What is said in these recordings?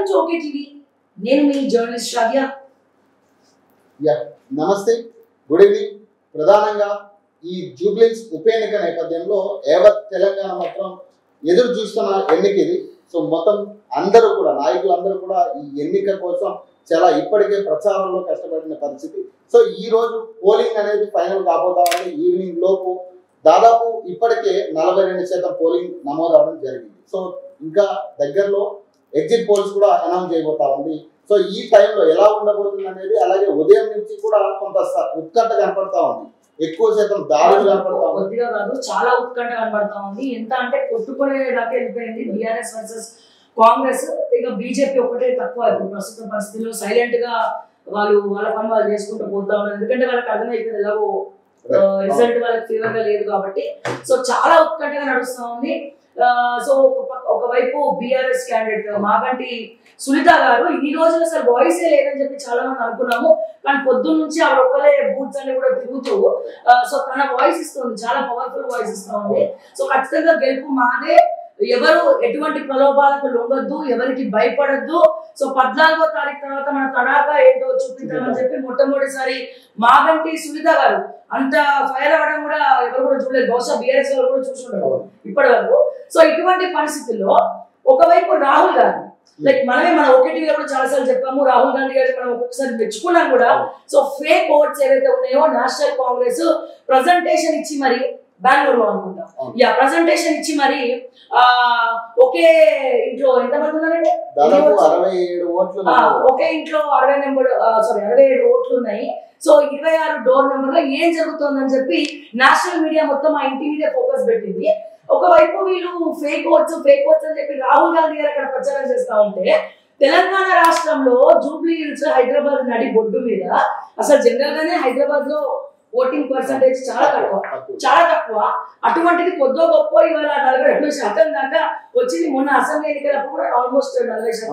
To okay TV. నేను మీ journalist శ్రావ్య. నమస్తే, good evening. ప్రధానంగా ఈ జూబ్లీస్ ఉప ఎన్నిక నేపథ్యంలో యావత్ తెలంగాణ మొత్తం ఎదురు చూస్తున్న ఎన్నిక ఇది. సో మొత్తం అందరూ కూడా నాయకులందరూ కూడా ఈ ఎన్నిక కోసం చాలా ఇప్పటికే ప్రచారంలో కష్టపడిన పరిస్థితి. సో ఈ రోజు పోలింగ్ అనేది ఫైనల్ కాబోతా ఉంది. ఈవినింగ్ లోపు దాదాపు ఇప్పటికే 42% పోలింగ్ నమోదవడం జరిగింది. సో ఇంకా దగ్గరలో ఎగ్జిట్ పోల్స్ కూడా అనౌన్స్ చేయబోతా ఉంది. సో ఈ టైంలో ఎలా ఉండబోతుంది అనేది, అలాగే ఉదయం నుంచి కూడా కొంత ఉత్కంఠ కనపడతా ఉంది. ఎక్కువ శాతం దాడులు కనపడతా ఉంది. కొద్దిగా కాదు, చాలా ఉత్కంఠ కనపడతా ఉంది. ఎంత అంటే కొట్టుకునే దాకా వెళ్ళిపోయింది బీఆర్ఎస్ వర్సెస్ కాంగ్రెస్. ఇక బీజేపీ ఒకటే తక్కువ ప్రస్తుత పరిస్థితుల్లో సైలెంట్ గా వాళ్ళ పని వాళ్ళు చేసుకుంటూ పోతా ఉన్నారు. ఎందుకంటే వాళ్ళకి అర్థమైపోయింది ఎలాగో రిజల్ట్ వాళ్ళకి ఫేవర్ గా లేదు కాబట్టి. సో చాలా ఉత్కంఠగా నడుస్తా ఉంది. సో ఒకవైపు బీఆర్ఎస్ క్యాండిడేట్ మాగంటి సునీత గారు ఇన్ని రోజులు అసలు వాయిసే లేదని చెప్పి చాలా మంది అనుకున్నాము. కానీ పొద్దున్న నుంచి ఆవిడ ఒక్కలే బూత్స్ అన్ని కూడా తిరుగుతూ సో తన వాయిస్ ఇస్తుంది, చాలా పవర్ఫుల్ వాయిస్ ఇస్తా ఉంది. సో ఖచ్చితంగా గెలుపు మాదే, ఎవరు ఎటువంటి ప్రలోభాలకు లొంగొద్దు, ఎవరికి భయపడద్దు. సో 14వ తారీఖు తర్వాత మన తడాకా ఏంటో చూపిద్దామని చెప్పి మొట్టమొదటిసారి మాగంటి సునీత గారు అంత ఫైర్ అవ్వడం కూడా ఎవరు కూడా చూడలేదు. బహుశా బీఆర్ఎస్ గారు కూడా చూసుకుంటారు ఇప్పటి వరకు. సో ఇటువంటి పరిస్థితుల్లో ఒకవైపు రాహుల్ గాంధీ, లైక్ మన ఓకే టీవీలో కూడా చాలాసార్లు చెప్పాము, రాహుల్ గాంధీ గారు మనం ఒక్కొక్కసారి మెచ్చుకున్నాం కూడా. సో ఫేక్ ఓట్స్ ఏవైతే ఉన్నాయో నేషనల్ కాంగ్రెస్ ప్రజెంటేషన్ ఇచ్చి మరి బెంగళూరులో అనుకుంటా ప్రజెంటేషన్ ఇచ్చి మరి ఒకే ఇంట్లో ఎంతమంది ఉన్నారండి? ఒకే ఇంట్లో 67 ఓట్లు ఉన్నాయి. సో 26 డోర్ నెంబర్లో ఏం జరుగుతుందని చెప్పి నేషనల్ మీడియా మొత్తం ఆ ఇంటి మీదే ఫోకస్ పెట్టింది. ఒకవైపు వీళ్ళు ఫేక్ ఓట్స్ అని చెప్పి రాహుల్ గాంధీ గారు అక్కడ ప్రచారం చేస్తా ఉంటే, తెలంగాణ రాష్ట్రంలో జూబ్లీ హిల్స్ హైదరాబాద్ నడి బొడ్డు మీద అసలు జనరల్ గానే హైదరాబాద్ లో ఓటింగ్ పర్సంటేజ్ చాలా తక్కువ. అటువంటిది కొద్దో గొప్ప ఇవాళ 42% దాకా వచ్చింది. మొన్న అసెంబ్లీ ఎన్నికలప్పుడు కూడా ఆల్మోస్ట్ 40%,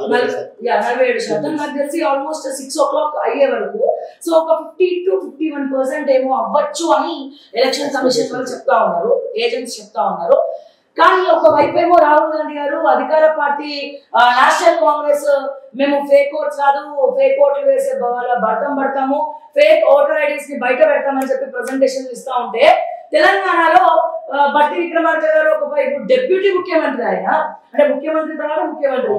47%. నాకు తెలిసి ఆల్మోస్ట్ 6 o'clock అయ్యే వరకు సో ఒక 50 to 51% ఏమో అవ్వచ్చు అని ఎలక్షన్ కమిషన్ వాళ్ళు చెప్తా ఉన్నారు, ఏజెంట్స్ చెప్తా ఉన్నారు. కానీ ఒకవైపు ఏమో రాహుల్ గాంధీ గారు అధికార పార్టీ నేషనల్ కాంగ్రెస్ మేము ఫేక్ ఓట్స్ కాదు, ఫేక్ ఓట్లు వేసే వాళ్ళ పడతాము, ఫేక్ ఓటర్ ఐడీస్ ని బయట పెడతామని చెప్పి ప్రెజెంటేషన్ ఇస్తా ఉంటే, తెలంగాణలో బట్టి విక్రమార్క గారు ఒకవైపు డిప్యూటీ ముఖ్యమంత్రి, ఆయన అంటే ముఖ్యమంత్రి తర్వాత ముఖ్యమంత్రి,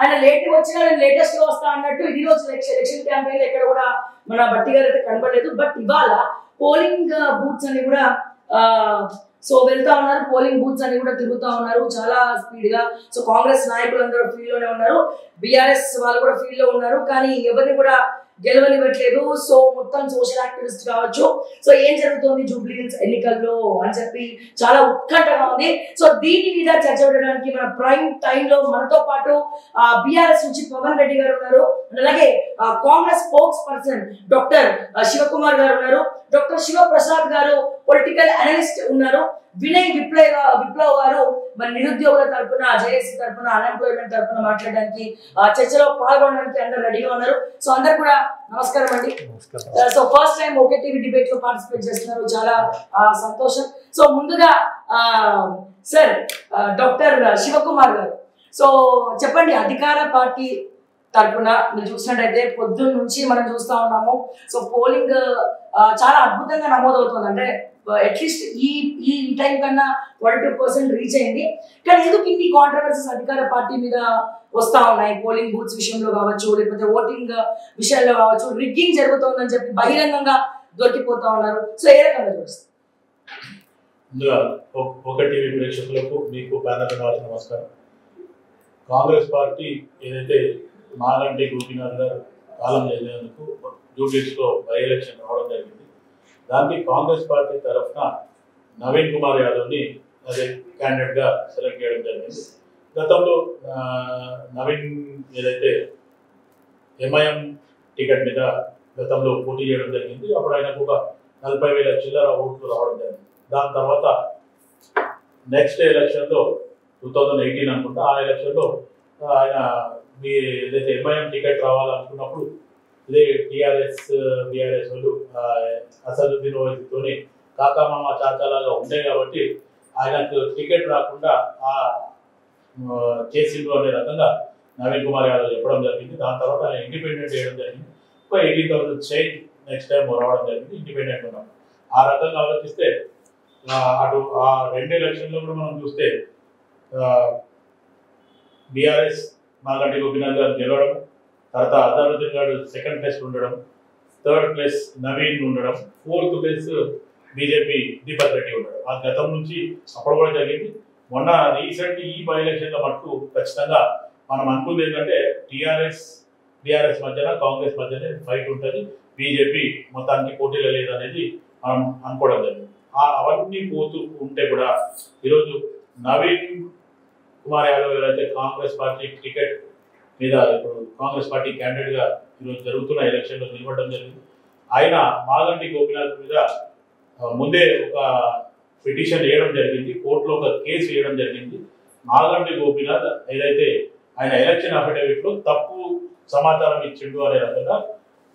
ఆయన లేట్ వచ్చినా నేను లేటెస్ట్ గా వస్తా అన్నట్టు ఈ రోజు ఎలక్షన్ క్యాంపెయిన్ ఎక్కడ కూడా మన బట్టి గారు అయితే కనబడలేదు. బట్ ఇవాళ పోలింగ్ బూత్స్ అని కూడా సో వెళ్తా ఉన్నారు, పోలింగ్ బూత్స్ అని కూడా తిరుగుతా ఉన్నారు చాలా స్పీడ్ గా. సో కాంగ్రెస్ నాయకులు అందరూ ఫీల్డ్ లోనే ఉన్నారు, బీఆర్ఎస్ వాళ్ళు కూడా ఫీల్డ్ లో ఉన్నారు, కానీ ఎవరిని కూడా గెలవనివ్వట్లేదు. సో మొత్తం సోషల్ యాక్టివిస్ట్ కావచ్చు, సో ఏం జరుగుతుంది జూబ్లీ హిల్స్ ఎన్నికల్లో అని చెప్పి చాలా ఉత్కంఠగా ఉంది. సో దీని మీద చర్చ పెట్టడానికి మన ప్రైమ్ టైమ్ లో మనతో పాటు బీఆర్ఎస్ నుంచి పవన్ రెడ్డి గారు ఉన్నారు, అలాగే Congress spokesperson doctor Shivakumar గారు ఉన్నారు, డాక్టర్ శివప్రసాద్ గారు పొలిటికల్ అనలిస్ట్ ఉన్నారు, వినయ్ విప్లవ్ గారు మరి నిరుద్యోగుల తరఫున, జేఏసీ తరఫున, అన్ఎంప్లాయ్మెంట్ తరఫున మాట్లాడడానికి చర్చలో పాల్గొనడానికి అందరు రెడీగా ఉన్నారు. సో అందరు కూడా నమస్కారం అండి. So first time okay TV debate లో పార్టిసిపేట్ చేస్తున్నారు, చాలా సంతోషం. సో ముందుగా సార్ డాక్టర్ శివకుమార్ గారు, సో చెప్పండి, అధికార పార్టీ తరఫున మీరు చూసినట్టయితే పొద్దున్న నుంచి మనం చూస్తా ఉన్నాము. సో పోలింగ్ చాలా అద్భుతంగా నమోదవుతుంది, అంటే అట్లీస్ట్ ఈ టైం కన్నా 42% రీచ్ అయింది. కానీ ఎందుకు ఇన్ని కాంట్రవర్సీస్ అధికార పార్టీ మీద వస్తా ఉన్నాయి? పోలింగ్ బూత్స్ విషయంలో కావచ్చు, లేకపోతే ఓటింగ్ విషయంలో కావచ్చు, రిగ్గింగ్ జరుగుతుందని చెప్పి బహిరంగంగా దొరికిపోతా ఉన్నారు. సో ఏ రకంగా చూస్తారు? ఇందులో ఒక టీవీ ప్రేక్షకులకు మీకు ప్యానల్ నమస్కారం. కాంగ్రెస్ పార్టీ ఏదైతే మాగంటి గోపీనాథ్ గారు కాలం చేసేందుకు జూబ్లీస్లో బై ఎలక్షన్ రావడం జరిగింది. దానికి కాంగ్రెస్ పార్టీ తరఫున నవీన్ కుమార్ యాదవ్ని అదే క్యాండిడేట్గా సెలెక్ట్ చేయడం జరిగింది. గతంలో నవీన్ ఏదైతే ఎంఐఎం టికెట్ మీద గతంలో పోటీ చేయడం జరిగింది. అప్పుడు ఆయనకు ఒక 40,000 చిల్లర ఓట్లు రావడం జరిగింది. దాని తర్వాత నెక్స్ట్ ఎలక్షన్లో 2018 అనుకుంటా, ఆ ఎలక్షన్లో ఆయన ఏదైతే ఎంఐఎం టికెట్ రావాలనుకున్నప్పుడు ఇదే బీఆర్ఎస్ వాళ్ళు అసదుద్దీన్ ఓవైసీతోని కాకామామ చాచాలాగా ఉండే కాబట్టి ఆయనకు టికెట్ రాకుండా చేసిండ్రు అనే రకంగా నవీన్ కుమార్ యాదవ్ చెప్పడం జరిగింది. దాని తర్వాత ఆయన ఇండిపెండెంట్ చేయడం జరిగింది. ఒక 18,000 చేంజ్ నెక్స్ట్ టైం రావడం జరిగింది. ఇండిపెండెంట్ ఉన్నాం. ఆ రకంగా ఆలోచిస్తే అటు ఆ 2 ఎలక్షన్లో కూడా మనం చూస్తే బీఆర్ఎస్ మాగంటి గోపీనాథ్ గారు గెలవడం, తర్వాత అజారుద్దీన్ గారు 2nd ప్లేస్ ఉండడం, 3rd ప్లేస్ నవీన్ ఉండడం, 4th place BJP Deepak Reddy ఉండడం. ఆ గతం నుంచి అప్పుడు కూడా జరిగింది. మొన్న రీసెంట్ ఈ బై ఎలక్షన్ల మటుకు ఖచ్చితంగా మనం అనుకుంది ఏంటంటే టీఆర్ఎస్ మధ్యన కాంగ్రెస్ మధ్యనే ఫైట్ ఉంటుంది, బీజేపీ మొత్తానికి పోటీలో లేదనేది మనం అనుకోవడం జరిగింది. అవన్నీ పోతూ ఉంటే కూడా ఈరోజు నవీన్ కుమార్ యాదవ్ ఎవరైతే కాంగ్రెస్ పార్టీ టికెట్ మీద ఇప్పుడు కాంగ్రెస్ పార్టీ క్యాండిడేట్గా ఈరోజు జరుగుతున్న ఎలక్షన్లో నిలబడడం జరిగింది. ఆయన మాగంటి గోపీనాథ్ మీద ముందే ఒక పిటిషన్ వేయడం జరిగింది, కోర్టులో ఒక కేసు వేయడం జరిగింది. మాగంటి గోపీనాథ్ ఏదైతే ఆయన ఎలక్షన్ అఫిడవిట్లో తప్పు సమాచారం ఇచ్చిండు అనే రకంగా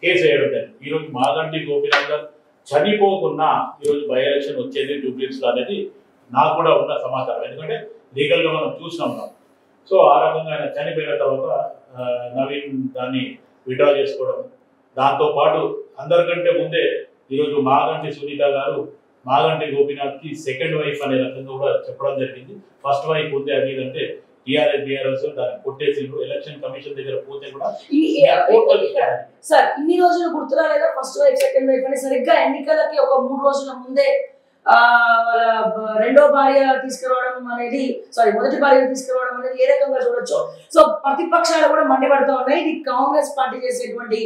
కేసు వేయడం జరిగింది. ఈరోజు మాగంటి గోపీనాథ్ గారు చనిపోకుండా ఈరోజు బై ఎలక్షన్ వచ్చేది డూప్లిక్స్లో అనేది నాకు కూడా ఉన్న సమాచారం. ఎందుకంటే లీగల్గా మనం చూసినాం. సో ఆ రకంగా ఆయన చనిపోయిన తర్వాత నవీన్ దాన్ని విత్డ్రా చేసుకోవడం, దాంతోపాటు అందరికంటే ముందే ఈరోజు మాగంటి సునీత గారు మాగంటి గోపీనాథ్కి 2nd వైఫ్ అనే రకంగా కూడా చెప్పడం జరిగింది. ఫస్ట్ వైఫ్ ఉంది అది అంటే టీఆర్ఎస్ దాన్ని కొట్టేసిండ్రు. ఎలక్షన్ కమిషన్ దగ్గర పోతే కూడా సార్ ఇన్ని రోజులు గుర్తురాలేదా ఫస్ట్ వైఫ్ 2nd వైఫ్ అని? సరిగ్గా ఎన్నికలకి ఒక 3 రోజుల ముందే వాళ్ళ రెండో భార్య తీసుకురావడం అనేది మొదటి భార్య తీసుకురావడం అనేది ఏ రకంగా చూడొచ్చు? సో ప్రతిపక్షాలు కూడా మండిపడుతూ ఉన్నాయి ఇది కాంగ్రెస్ పార్టీ చేసేటువంటి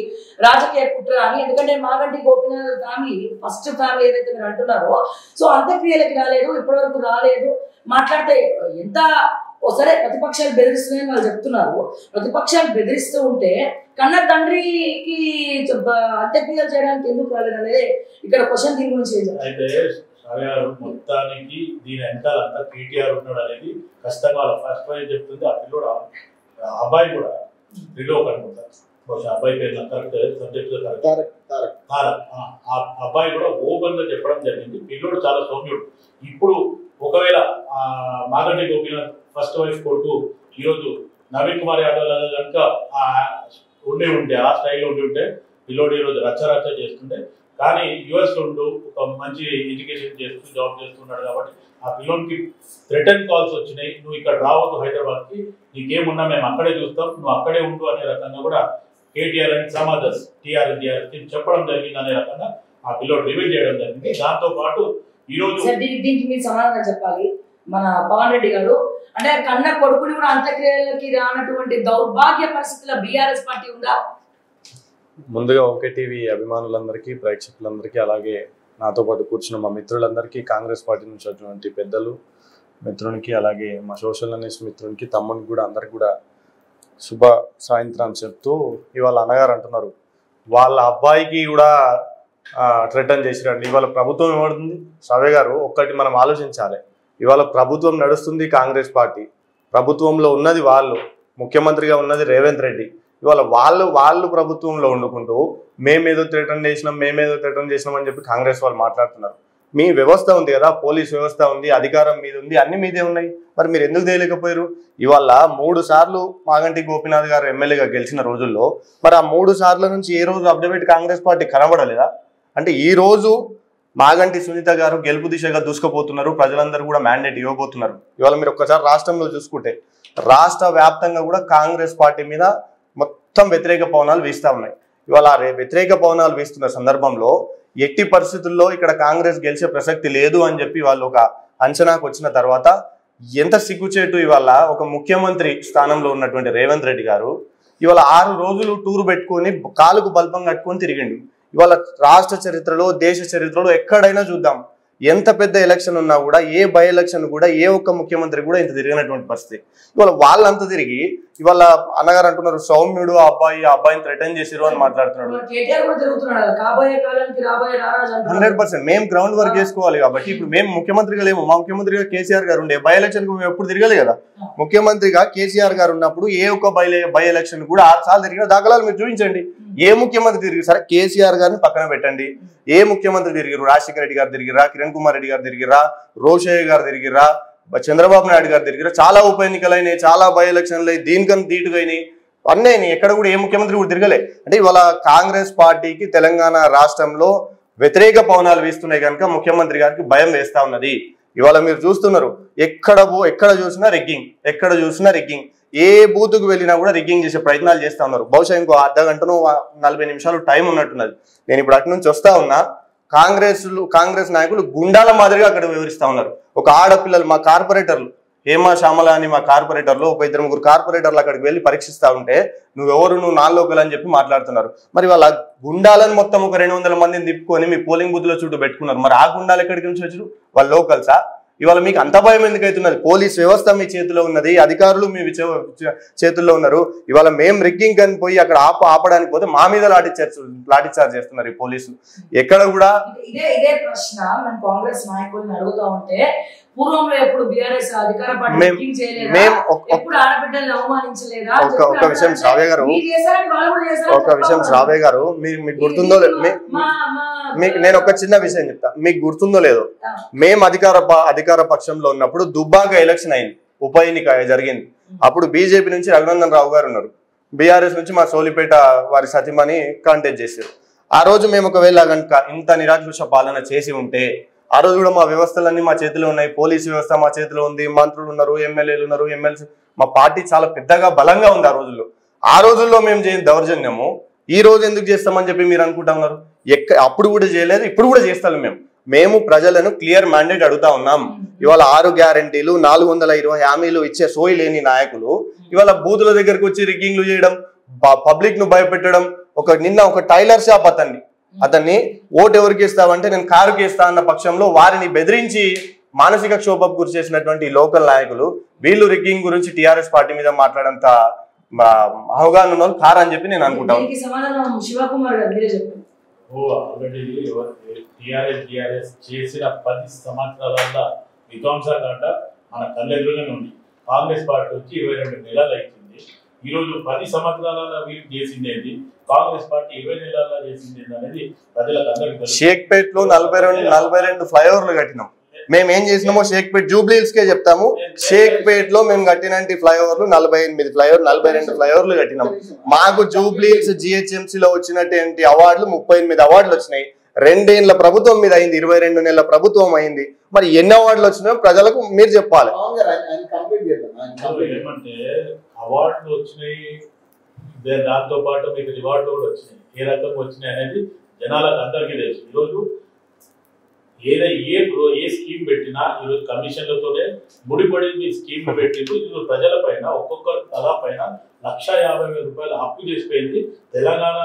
రాజకీయ కుట్ర అని. ఎందుకంటే Maganti Gopinath family first family ఏదైతే మీరు అంటున్నారో సో అంత్యక్రియలకి రాలేదు, ఇప్పటివరకు రాలేదు. మాట్లాడితే ఎంత సరే ప్రతిపక్షాలు బెదిరిస్తున్నాయని వాళ్ళు చెప్తున్నారు. ప్రతిపక్షాలు బెదిరిస్తూ ఉంటే కన్న తండ్రికి అంత్యక్రియలు చేయడానికి ఎందుకు రాలేదు అనేది ఇక్కడ క్వశ్చన్. దీని గురించి అయితే మొత్తానికి దీని వెనకాలంతా కేటీఆర్ ఉన్నాడు అనేది ఖచ్చితంగా వాళ్ళ ఫస్ట్ వైఫ్ చెప్తుంది. ఆ పిల్లోడు అబ్బాయి కూడా త్రిలోక్ అనుకుంటారు, అబ్బాయి పేరు కరెక్ట్ సబ్జెక్ట్ అబ్బాయి కూడా ఓపెన్ గా చెప్పడం జరిగింది. పిల్లోడు చాలా సౌమ్యుడు. ఇప్పుడు ఒకవేళ మాగంటి గోపీనాథ్ ఫస్ట్ వైఫ్ కొడుకు ఈరోజు నవీన్ కుమార్ యాదవ్ కనుక ఉంటే ఆ స్టైల్లో ఉంటే పిల్లోడు ఈరోజు రచ్చ చేస్తుంటే, కానీ యుఎస్లో ఉంటూ ఒక మంచి ఎడ్యుకేషన్ చేస్తూ జాబ్ చేస్తున్నాడు కాబట్టి ఆ పిల్లోనికి రిటర్న్ కాల్స్ వచ్చినాయి, నువ్వు ఇక్కడ రావద్దు హైదరాబాద్కి, నీకేమున్నా మేము అక్కడే చూస్తాం, నువ్వు అక్కడే ఉండు అనే రకంగా కూడా KTR and some others TRS చెప్పడం జరిగింది అనే రకంగా ఆ పిల్లోడు రివీల్ చేయడం జరిగింది. దాంతో పాటు ఈరోజు దీనికి మీరు సమాధానం చెప్పాలి. మన పవన్ రెడ్డి గారు అంటే కన్న కొడుకుని కూడా అంత్యక్రియలకి రానటువంటి దౌర్భాగ్య పరిస్థితుల్లో బీఆర్ఎస్ పార్టీ ఉందా? ముందుగా ఒకే టీవీ అభిమానులందరికీ, ప్రేక్షకులందరికీ, అలాగే నాతో పాటు కూర్చున్న మా మిత్రులందరికీ, కాంగ్రెస్ పార్టీ నుంచి వచ్చినటువంటి పెద్దలు మిత్రునికి, అలాగే మా సోషల్ అనలిస్ట్ మిత్రునికి, తమ్మునికి కూడా అందరికి కూడా శుభ సాయంత్రం చెప్తూ, ఇవాళ అన్నగారు అంటున్నారు వాళ్ళ అబ్బాయికి కూడా థ్రెటన్ చేసిరండి. ఇవాళ ప్రభుత్వం ఏమవుతుంది సవే గారు? ఒక్కటి మనం ఆలోచించాలి. ఇవాళ ప్రభుత్వం నడుస్తుంది కాంగ్రెస్ పార్టీ, ప్రభుత్వంలో ఉన్నది వాళ్ళు, ముఖ్యమంత్రిగా ఉన్నది రేవంత్ రెడ్డి. ఇవాళ వాళ్ళు ప్రభుత్వంలో వండుకుంటూ మేమేదో థ్రెటన్ చేసినాం అని చెప్పి కాంగ్రెస్ వాళ్ళు మాట్లాడుతున్నారు. మీ వ్యవస్థ ఉంది కదా, పోలీస్ వ్యవస్థ ఉంది, అధికారం మీద ఉంది, అన్ని మీదే ఉన్నాయి, మరి మీరు ఎందుకు చేయలేకపోయారు? ఇవాళ 3 సార్లు మాగంటి గోపీనాథ్ గారు ఎమ్మెల్యేగా గెలిచిన రోజుల్లో మరి ఆ 3 సార్ల నుంచి ఏ రోజు అప్డేట్ కాంగ్రెస్ పార్టీ కనబడలేదా? అంటే ఈ రోజు మాగంటి సునీత గారు గెలుపు దిశగా దూసుకుపోతున్నారు, ప్రజలందరూ కూడా మ్యాండేట్ ఇవ్వబోతున్నారు. ఇవాళ మీరు ఒక్కసారి రాష్ట్రంలో చూసుకుంటే రాష్ట్ర వ్యాప్తంగా కూడా కాంగ్రెస్ పార్టీ మీద మొత్తం వ్యతిరేక పవనాలు వీస్తూ ఉన్నాయి. ఇవాళ వ్యతిరేక పవనాలు వీస్తున్న సందర్భంలో ఎట్టి పరిస్థితుల్లో ఇక్కడ కాంగ్రెస్ గెలిచే ప్రసక్తి లేదు అని చెప్పి వాళ్ళు ఒక అంచనాకు వచ్చిన తర్వాత ఎంత సిగ్గుచేటు ఇవాళ ఒక ముఖ్యమంత్రి స్థానంలో ఉన్నటువంటి రేవంత్ రెడ్డి గారు ఇవాళ 6 రోజులు టూర్ పెట్టుకొని కాలుకు బల్బం కట్టుకొని తిరిగిండు. ఇవాళ రాష్ట్ర చరిత్రలో, దేశ చరిత్రలో ఎక్కడైనా చూద్దాం, ఎంత పెద్ద ఎలక్షన్ ఉన్నా కూడా, ఏ బై ఎలక్షన్ కూడా ఏ ఒక్క ముఖ్యమంత్రి కూడా ఇంత తిరిగినటువంటి పరిస్థితి. ఇవాళ వాళ్ళంతా తిరిగి ఇవాళ అన్నగారు అంటున్నారు సౌమ్యుడు ఆ అబ్బాయిని థ్రెటన్ చేసిరు అని మాట్లాడుతున్నాడు. 100% మేము గ్రౌండ్ వర్క్ చేసుకోవాలి కాబట్టి ఇప్పుడు మేము ముఖ్యమంత్రిగా లేము. మా ముఖ్యమంత్రిగా కేసీఆర్ గారు ఉండే, బై ఎలక్షన్ కు మేము ఎప్పుడు తిరగలే కదా. ముఖ్యమంత్రిగా కేసీఆర్ గారు ఉన్నప్పుడు ఏ ఒక్క బై ఎలక్షన్ కూడా 6 సార్లు తిరిగిన దాఖలాలు మీరు చూపించండి. ఏ ముఖ్యమంత్రి తిరిగి, సరే కేసీఆర్ గారిని పక్కన పెట్టండి, ఏ ముఖ్యమంత్రి తిరిగిరు? రాజశేఖర రెడ్డి గారు తిరిగిరా, కిరణ్ కుమార్ రెడ్డి గారు తిరిగిరా, రోషయ్య గారు తిరిగిరా, చంద్రబాబు నాయుడు గారి దగ్గర చాలా ఉప ఎన్నికలు అయినాయి, చాలా బై ఎలక్షన్లు అయి, దీనికన్నా ధీటుగా అయినాయి, అన్నీ అయినాయి. ఎక్కడ కూడా ఏ ముఖ్యమంత్రి కూడా తిరగలే. అంటే ఇవాళ కాంగ్రెస్ పార్టీకి తెలంగాణ రాష్ట్రంలో వ్యతిరేక పవనాలు వీస్తున్నాయి కనుక ముఖ్యమంత్రి గారికి భయం వేస్తా ఉన్నది. ఇవాళ మీరు చూస్తున్నారు, ఎక్కడ చూసినా రిగ్గింగ్, ఎక్కడ చూసినా రిగ్గింగ్. ఏ బూత్కు వెళ్ళినా కూడా రిగ్గింగ్ చేసే ప్రయత్నాలు చేస్తా ఉన్నారు. బహుశా ఇంకో అర్ధగంటను 40 నిమిషాలు టైం ఉన్నట్టున్నది. నేను ఇప్పుడు అటు నుంచి వస్తా ఉన్నా, కాంగ్రెస్ నాయకులు గుండాల మాదిరిగా అక్కడ వివరిస్తా ఉన్నారు. ఒక ఆడపిల్లలు, మా కార్పొరేటర్లు హేమ శ్యామల అని మా కార్పొరేటర్లు, ఒక 2-3 కార్పొరేటర్లు అక్కడికి వెళ్ళి పరీక్షిస్తా ఉంటే నువ్వు నాన్ లోకల్ అని చెప్పి మాట్లాడుతున్నారు. మరి వాళ్ళ గుండాలను మొత్తం ఒక 200 మందిని తిప్పుకొని మీ పోలింగ్ బూత్ లో చుట్టూ పెట్టుకున్నారు. మరి ఆ గుండాలు ఎక్కడికి నుంచి వచ్చారు? వాళ్ళు లోకల్సా? ఇవాళ మీకు అంత భయం ఎందుకు అవుతున్నది? పోలీస్ వ్యవస్థ మీ చేతిలో ఉన్నది, అధికారులు మీ చేతుల్లో ఉన్నారు. ఇవాళ మేము రిగ్గింగ్ అని పోయి అక్కడ ఆపడానికి పోతే మా మీద లాఠీ చార్జ్ చేస్తున్నారు ఈ పోలీసులు. ఎక్కడ కూడా ఇదే ప్రశ్న మనం కాంగ్రెస్ నాయకులను అడుగుతా ఉంటే, పూర్వంలో ఎప్పుడు బీఆర్ఎస్ అధికార పార్టీ ఎప్పుడు ఆడబిడ్డలను అవమానించలేదా? ఒక విషయం శ్రావ్య గారు, మీకు గుర్తుందో నేను ఒక చిన్న విషయం చెప్తా, మీకు గుర్తుందో లేదో, మేము అధికార పక్షంలో ఉన్నప్పుడు దుబ్బాక ఎలక్షన్ అయింది, ఉప ఎన్నిక జరిగింది. అప్పుడు బీజేపీ నుంచి రఘునందన్ రావు గారు ఉన్నారు, బీఆర్ఎస్ నుంచి మా సోలిపేట వారి సతీమణి కాంటెస్ట్ చేశారు. ఆ రోజు మేము ఒకవేళ కనుక ఇంత నిరాకృష పాలన చేసి ఉంటే, ఆ రోజు కూడా మా వ్యవస్థలన్నీ మా చేతిలో ఉన్నాయి, పోలీసు వ్యవస్థ మా చేతిలో ఉంది, మంత్రులు ఉన్నారు, ఎమ్మెల్యేలు ఉన్నారు, ఎమ్మెల్సీ, మా పార్టీ చాలా పెద్దగా బలంగా ఉంది. ఆ రోజుల్లో మేము చేయని దౌర్జన్యము ఈ రోజు ఎందుకు చేస్తామని చెప్పి మీరు అనుకుంటా ఉన్నారు. అప్పుడు కూడా చేయలేదు, ఇప్పుడు కూడా చేస్తాం. మేము ప్రజలను క్లియర్ మ్యాండేట్ అడుగుతా ఉన్నాం. ఇవాళ 6 గ్యారంటీలు 420 హామీలు ఇచ్చే సోయి లేని నాయకులు ఇవాళ బూతుల దగ్గరకు వచ్చి రిగ్గింగ్లు చేయడం, పబ్లిక్ ను భయపెట్టడం. నిన్న ఒక టైలర్ షాప్ అతన్ని ఓటు ఎవరికి ఇస్తావంటే నేను కారుకి ఇస్తా అన్న పక్షంలో వారిని బెదిరించి మానసిక క్షోభకు గురి చేసినటువంటి లోకల్ నాయకులు వీళ్ళు రిగ్గింగ్ గురించి టీఆర్ఎస్ పార్టీ మీద మాట్లాడంత అవగాహన ఉన్న కారు అని చెప్పి నేను అనుకుంటాను. చేసిన 10 సంవత్సరాల విధ్వంసాలంట మన కళ్ళెదురుగానే ఉంది. కాంగ్రెస్ పార్టీ వచ్చి 22 నెలలు అవుతుంది. ఈరోజు 10 సంవత్సరాల వీళ్ళు చేసింది ఏంటి, కాంగ్రెస్ పార్టీ 20 నెలల్లో చేసింది ఏంటి అనేది ప్రజలకు అందరికీ. షేక్పేట్ లో 42 ఫ్లైఓవర్లు కట్టినాం. మేము ఏం చేసినామో షేక్పేట్ జూబ్లీహిల్స్ కే చెప్తాము. షేక్పేట్ లో మేము కట్టినంటి ఫ్లైఓవర్లు 42 ఫ్లైఓవర్లు కట్టినాం. మాకు జూబ్లీహిల్స్ GHMC లో వచ్చినటువంటి అవార్డులు 38 అవార్డులు వచ్చినాయి. 2 ఏళ్ల ప్రభుత్వం మీద అయింది, 22 నెలల ప్రభుత్వం అయింది. మరి ఎన్ని అవార్డులు వచ్చినాయో ప్రజలకు మీరు చెప్పాలి. ఏమంటే అవార్డులు వచ్చినాయి, దాంతో పాటు మీకు రివార్డులు కూడా వచ్చినాయి. ఏ రకంగా వచ్చినాయి అనేది జనాలకు అందరికీ తెలుసు. ఈరోజు ఏ స్కీమ్ పెట్టినా ఈరోజు కమిషన్లతోనే ముడిపడి స్కీమ్ పెట్టింది. ఈరోజు ప్రజల పైన ఒక్కొక్కరు తలా పైన 1,50,000 రూపాయలు అప్పు చేసిపోయింది తెలంగాణ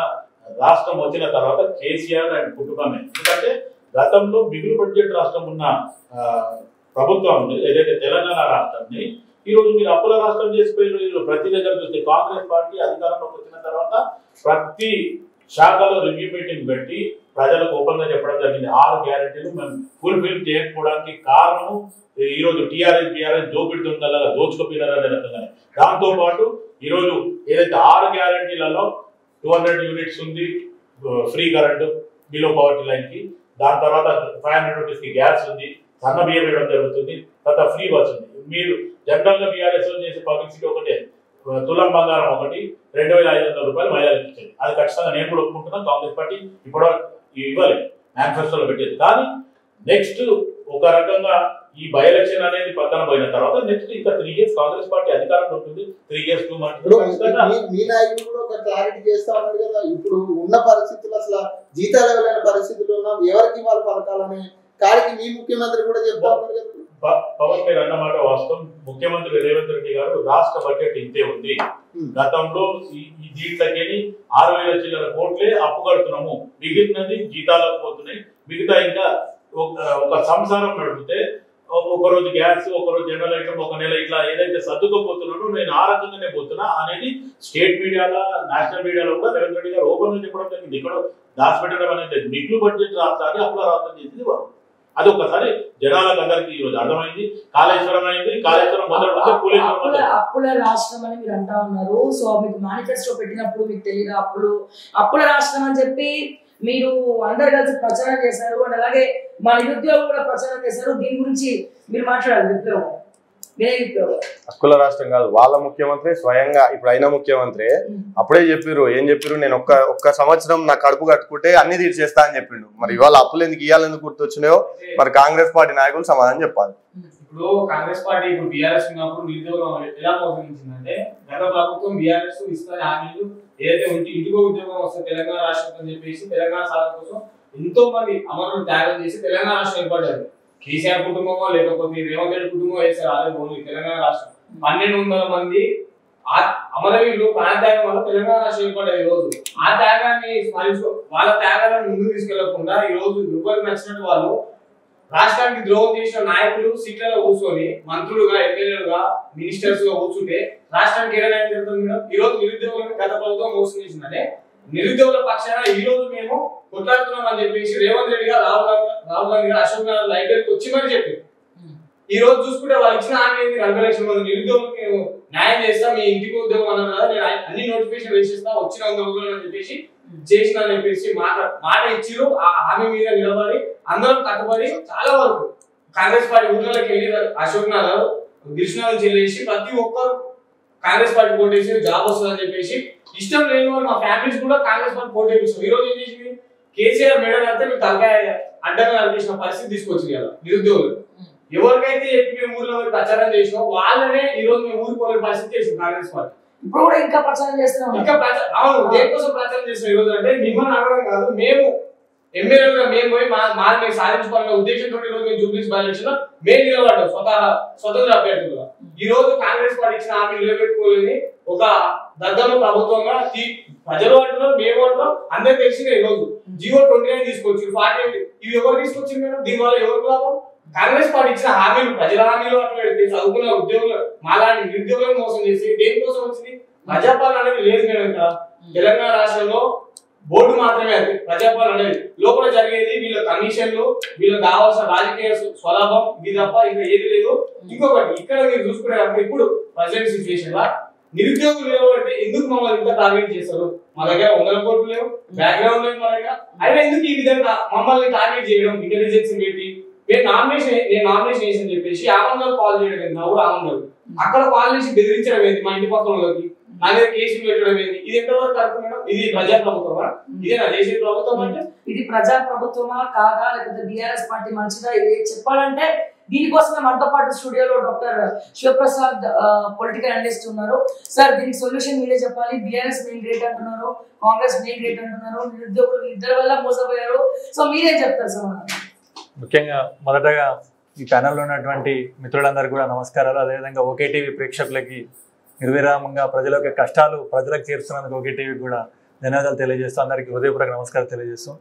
రాష్ట్రం వచ్చిన తర్వాత కేసీఆర్ అండ్ కుటుంబమే. ఎందుకంటే గతంలో మిగులు బడ్జెట్ రాష్ట్రం ఉన్న ప్రభుత్వం ఏదైతే తెలంగాణ రాష్ట్రాన్ని ఈరోజు మీరు అప్పుల రాష్ట్రం చేసిపోయిన ప్రతి దగ్గర చూస్తే కాంగ్రెస్ పార్టీ అధికారంలోకి వచ్చిన తర్వాత ప్రతి శాఖలో రివ్యూ మీటింగ్ పెట్టి ప్రజలకు ఓపెన్ గా చెప్పడం జరిగింది. 6 గ్యారెంటీలు మేము ఫుల్ఫిల్ చేయకపోవడానికి కారణం ఈరోజు బీఆర్ఎస్ దోపిడుతుందలా దోచుకోపోయినారనే రకంగానే. దాంతో పాటు ఈరోజు ఏదైతే 6 గ్యారెంటీలలో 200 యూనిట్స్ ఉంది free current below poverty line కి, దాని తర్వాత 500 రూపీస్ కి గ్యాస్ ఉంది, సన్న బియ్యం ఇవ్వడం జరుగుతుంది, తర్వాత ఫ్రీ బస్ ఉంది. మీరు జనరల్ గా బీఆర్ఎస్ చేసే పబ్లిసిటీ ఒకటే, తులం బంగారం ఒకటి 2,500 రూపాయలు మహిళలకు ఇచ్చేది. అది ఖచ్చితంగా నేను కూడా ఒప్పుకుంటున్నాను. కాంగ్రెస్ పార్టీ ఇప్పుడు ఇవ్వాలి మేనిఫెస్టోలో పెట్టేది. కానీ నెక్స్ట్ ఒక రకంగా ఈ బై ఎలక్షన్ అనేది పక్కన పోయిన తర్వాత నెక్స్ట్ ఇంకా 3 years కాంగ్రెస్ పార్టీ అధికారంలో ఉంటుంది. 3 years 2 months మీ నాయకులు కూడా ఒక క్లారిటీ చేస్తా ఉన్నారు కదా. ఇప్పుడు ఉన్న పరిస్థితులు అసలు జీతాలు ఇవ్వలేని పరిస్థితులు ఉన్నాం, ఎవరికి వాళ్ళ పథకాలని కాడికి మీ ముఖ్యమంత్రి కూడా చెప్తా ఉన్నారు కదా. పవన్ మీరు అన్నమాట వాస్తవం. ముఖ్యమంత్రి రేవంత్ రెడ్డి గారు రాష్ట్ర బడ్జెట్ ఇంతే ఉంది, గతంలో దీంట్లోకి 6,000 చిల్లర కోట్లే అప్పు కడుతున్నాము, మిగిలినది జీతాలకు పోతున్నాయి, మిగతా ఇంకా ఒక సంసారం నడిపితే ఒకరోజు గ్యాస్, ఒకరోజు జనరల్ ఐటమ్, ఒక నెల ఇట్లా ఏదైతే సర్దుకోపోతున్నానో నేను ఆ రకంగానే పోతున్నా అనేది స్టేట్ మీడియాలో నేషనల్ మీడియాలో కూడా రేవంత్ రెడ్డి గారు ఓపెన్ గా చెప్పడం జరిగింది. ఇక్కడ దాచిపెట్టడం అనేది మిగులు బడ్జెట్ రాష్ట్రాన్ని అప్పుల రాష్ట్రం చేసింది వారు. అది ఒకసారి జనాలకు అందరికి ఈ రోజు అర్థమైంది. కాళేశ్వరం అయింది, కాళేశ్వరం అప్పుల రాష్ట్రం అని మీరు అంటా ఉన్నారు. సో మీకు మేనిఫెస్టో పెట్టినప్పుడు మీకు తెలియదు అప్పుల రాష్ట్రం అని చెప్పి మీరు అందరు కలిసి ప్రచారం చేశారు. అండ్ అలాగే మా నిరుద్యోగులు కూడా ప్రచారం చేశారు. దీని గురించి మీరు మాట్లాడాలి. విప్లవం హక్కుల రాష్ట్రం కాదు, వాళ్ళ ముఖ్యమంత్రి స్వయంగా ఇప్పుడు అయిన ముఖ్యమంత్రి అప్పుడే చెప్పారు. ఏం చెప్పారు? నేను ఒక్క సంవత్సరం నా కడుపు కట్టుకుంటే అన్ని తీర్చేస్తా అని చెప్పిండు. మరి ఇవాళ అప్పులు ఎందుకు ఇవ్వాలని గుర్తొచ్చినాయో మరి కాంగ్రెస్ పార్టీ నాయకులు సమాధానం చెప్పాలి. ఇప్పుడు కాంగ్రెస్ పార్టీ ఇప్పుడు బీఆర్ఎస్ ఉన్నప్పుడు నిరుద్యోగం ఎలా మోసగించిందంటే, గత ప్రభుత్వం బీఆర్ఎస్ ఇస్తున్న హామీలు ఏదైతే ఇంటికో ఉద్యోగం వస్తే తెలంగాణ రాష్ట్రం అని చెప్పేసి తెలంగాణ సాధన కోసం ఎంతో మంది అమరులు త్యాగం చేసి తెలంగాణ రాష్ట్రం ఏర్పడ్డారు. కేసీఆర్ కుటుంబమో లేకపోతే రేవంత్ రెడ్డి కుటుంబం వేసారు. అదే ఓన్లీ తెలంగాణ రాష్ట్రం 1200 మంది అమరవీరులు ప్రాణత్యాగం వల్ల తెలంగాణ రాష్ట్రం ఏర్పడ్డారు. ఈ రోజు ఆ త్యాగాన్ని స్మరిస్తూ వాళ్ళ త్యాగాలను ముందుకు తీసుకెళ్లకుండా ఈ రోజు ఎవరికి నచ్చినట్టు వాళ్ళు రాష్ట్రానికి ద్రోహం చేసిన నాయకులు సీట్లలో కూర్చొని మంత్రులుగా, ఎమ్మెల్యేలుగా, మినిస్టర్స్ గా కూర్చుంటే రాష్ట్రానికి ఏదైనా జరుగుతుంది మేడం. ఈ రోజు నిరుద్యోగులను గత ప్రభుత్వం మోసం చేసిందంటే నిరుద్యోగుల పక్షాన ఈ రోజు మేము కొట్లాడుతున్నాం అని చెప్పేసి రేవంత్ రెడ్డి గారు, రాహుల్ గాంధీ గారు అశోక్ నగర్ లైబ్రరీకి వచ్చి మరి చెప్పారు. ఈ రోజు చూసుకుంటే వాళ్ళు ఇచ్చిన హామీ ఏంటి? 40 లక్షల మంది నిరుద్యోగులకు నేను న్యాయం చేస్తా, మీ ఇంటికి ఉద్యోగం అన్నారు కదా, నేను అన్ని నోటిఫికేషన్ వేసేస్తా వచ్చిన 100 రోజులు అని చెప్పేసి చేసిన అని చెప్పేసి మాట ఇచ్చిరు. ఆ హామీ మీద నిలబడి అందరం కట్టుబడి చాలా వరకు కాంగ్రెస్ పార్టీ ఊళ్ళకి వెళ్ళి అశోక్ నగర్, గిరిజనాలు చెల్లేసి ప్రతి ఒక్కరు కాంగ్రెస్ పార్టీ పోటేసి జాబ్ వస్తుంది అని చెప్పేసి ఇష్టం లేని వాళ్ళు మా ఫ్యామిలీస్ కూడా కాంగ్రెస్ పార్టీ పోటేపిస్తాం. ఈ రోజు ఏం చేసింది? కేసీఆర్ మేడం అంటే మీరు తలకాయ అడ్డంగా నడిపించిన పరిస్థితి తీసుకొచ్చింది కదా నిరుద్యోగులు. ఎవరికైతే మేము ఊర్లో ప్రచారం చేసినా వాళ్ళనే ఈ రోజు మేము ఊరుకోలేని పరిస్థితి చేసింది కాంగ్రెస్ పార్టీ. ఇప్పుడు కూడా ఇంకా ప్రచారం చేస్తున్నాం. అవును, దేనికోసం ప్రచారం చేస్తున్నాం ఈ రోజు అంటే మిమ్మల్ని అడగడం కాదు, మేము ఎమ్మెల్యేలుగా మేము పోయి మేము సాధించుకోవాలనే ఉద్దేశంతో ఈ రోజు మేము జూబ్లీస్ బై ఎలక్షన్ లో మేము నిలబడ్డాం స్వతంత్ర అభ్యర్థులుగా. ఈ రోజు కాంగ్రెస్ పార్టీ ఇచ్చిన హామీ నిలబెట్టుకోలేని ఒక దద్దమ్మ ప్రభుత్వంగా ప్రజలు అంటున్నారు, మేము అంటున్నాం, అందరికి తెలిసిందే. ఈ రోజు జియో 29 తీసుకొచ్చి 48 ఇవి ఎవరు తీసుకొచ్చింది మేడం? దీనివల్ల ఎవరికి లాభం? కాంగ్రెస్ పార్టీ ఇచ్చిన హామీలు ప్రజల హామీలు అట్లా పెడితే చదువుకున్న ఉద్యోగులు మాలాంటి నిరుద్యోగులను మోసం చేసి దేనికోసం వచ్చింది? ప్రజాపాలన అనేది లేదు మేడం. ఇక్కడ తెలంగాణ రాష్ట్రంలో బోర్డు మాత్రమే అది ప్రజాపాలన అనేది. లోపల జరిగేది వీళ్ళ కమిషన్లు, వీళ్ళకి కావాల్సిన రాజకీయ స్వలాభం, ఇది తప్ప ఇంకా ఏది లేదు. ఇంకొకటి ఇక్కడ మీరు చూసుకునే ఇప్పుడు ప్రజెంట్ సిచ్యువేషన్ లా నిరుద్యోగులు లేవంటే ఎందుకు మమ్మల్ని ఇంత టార్గెట్ చేస్తారు? మా దగ్గర 100 కోట్లు లేవు, బ్యాక్గ్రౌండ్ లేదు మా దగ్గర. అయినా ఎందుకు ఈ విధంగా మమ్మల్ని టార్గెట్ చేయడం? ఇంటెలిజెన్స్ పెట్టి నేను నామినేషన్ చేసి చెప్పేసి ఆనంద్ కాల్ చేయడం ఏంటి? నవ్వు ఆనంద్ అక్కడ కాల్ చేసి బెదిరించడం ఏంటి? మా ఇంటి పక్కన వాళ్ళకి నా మీద కేసులు పెట్టడం ఏంటి? ఇది ఎంతవరకు కరెక్ట్ మేడం? ఇది ప్రజా ప్రభుత్వమా? ఇదేనా చేసే ప్రభుత్వం అంటే? ఇది ప్రజా ప్రభుత్వమా కాదా? లేకపోతే బీఆర్ఎస్ పార్టీ మంచిదా? ఇది చెప్పాలంటే దీనికోసమే మనతో పాటు స్టూడియోలో డాక్టర్ శివప్రసాద్ పొలిటికల్ అనలిస్ట్ ఉన్నారు. సార్, దీనికి సొల్యూషన్ మీరే చెప్పాలి. బీఆర్ఎస్ మెయిన్ గ్రేట్ అంటున్నారు, కాంగ్రెస్ మెయిన్ గ్రేట్ అంటున్నారు, నిరుద్యోగులు ఇద్దరి వల్ల మోసపోయారు. సో మీరేం చెప్తారు సార్? ముఖ్యంగా మొదటగా ఈ ప్యానెల్లో ఉన్నటువంటి మిత్రులందరికీ కూడా నమస్కారాలు. అదేవిధంగా ఓకే టీవీ ప్రేక్షకులకి నిర్విరామంగా ప్రజల యొక్క కష్టాలు ప్రజలకు చేరుస్తున్నందుకు ఓకే టీవీకి కూడా ధన్యవాదాలు తెలియజేస్తూ అందరికీ హృదయపూర్వక నమస్కారం తెలియజేస్తాం.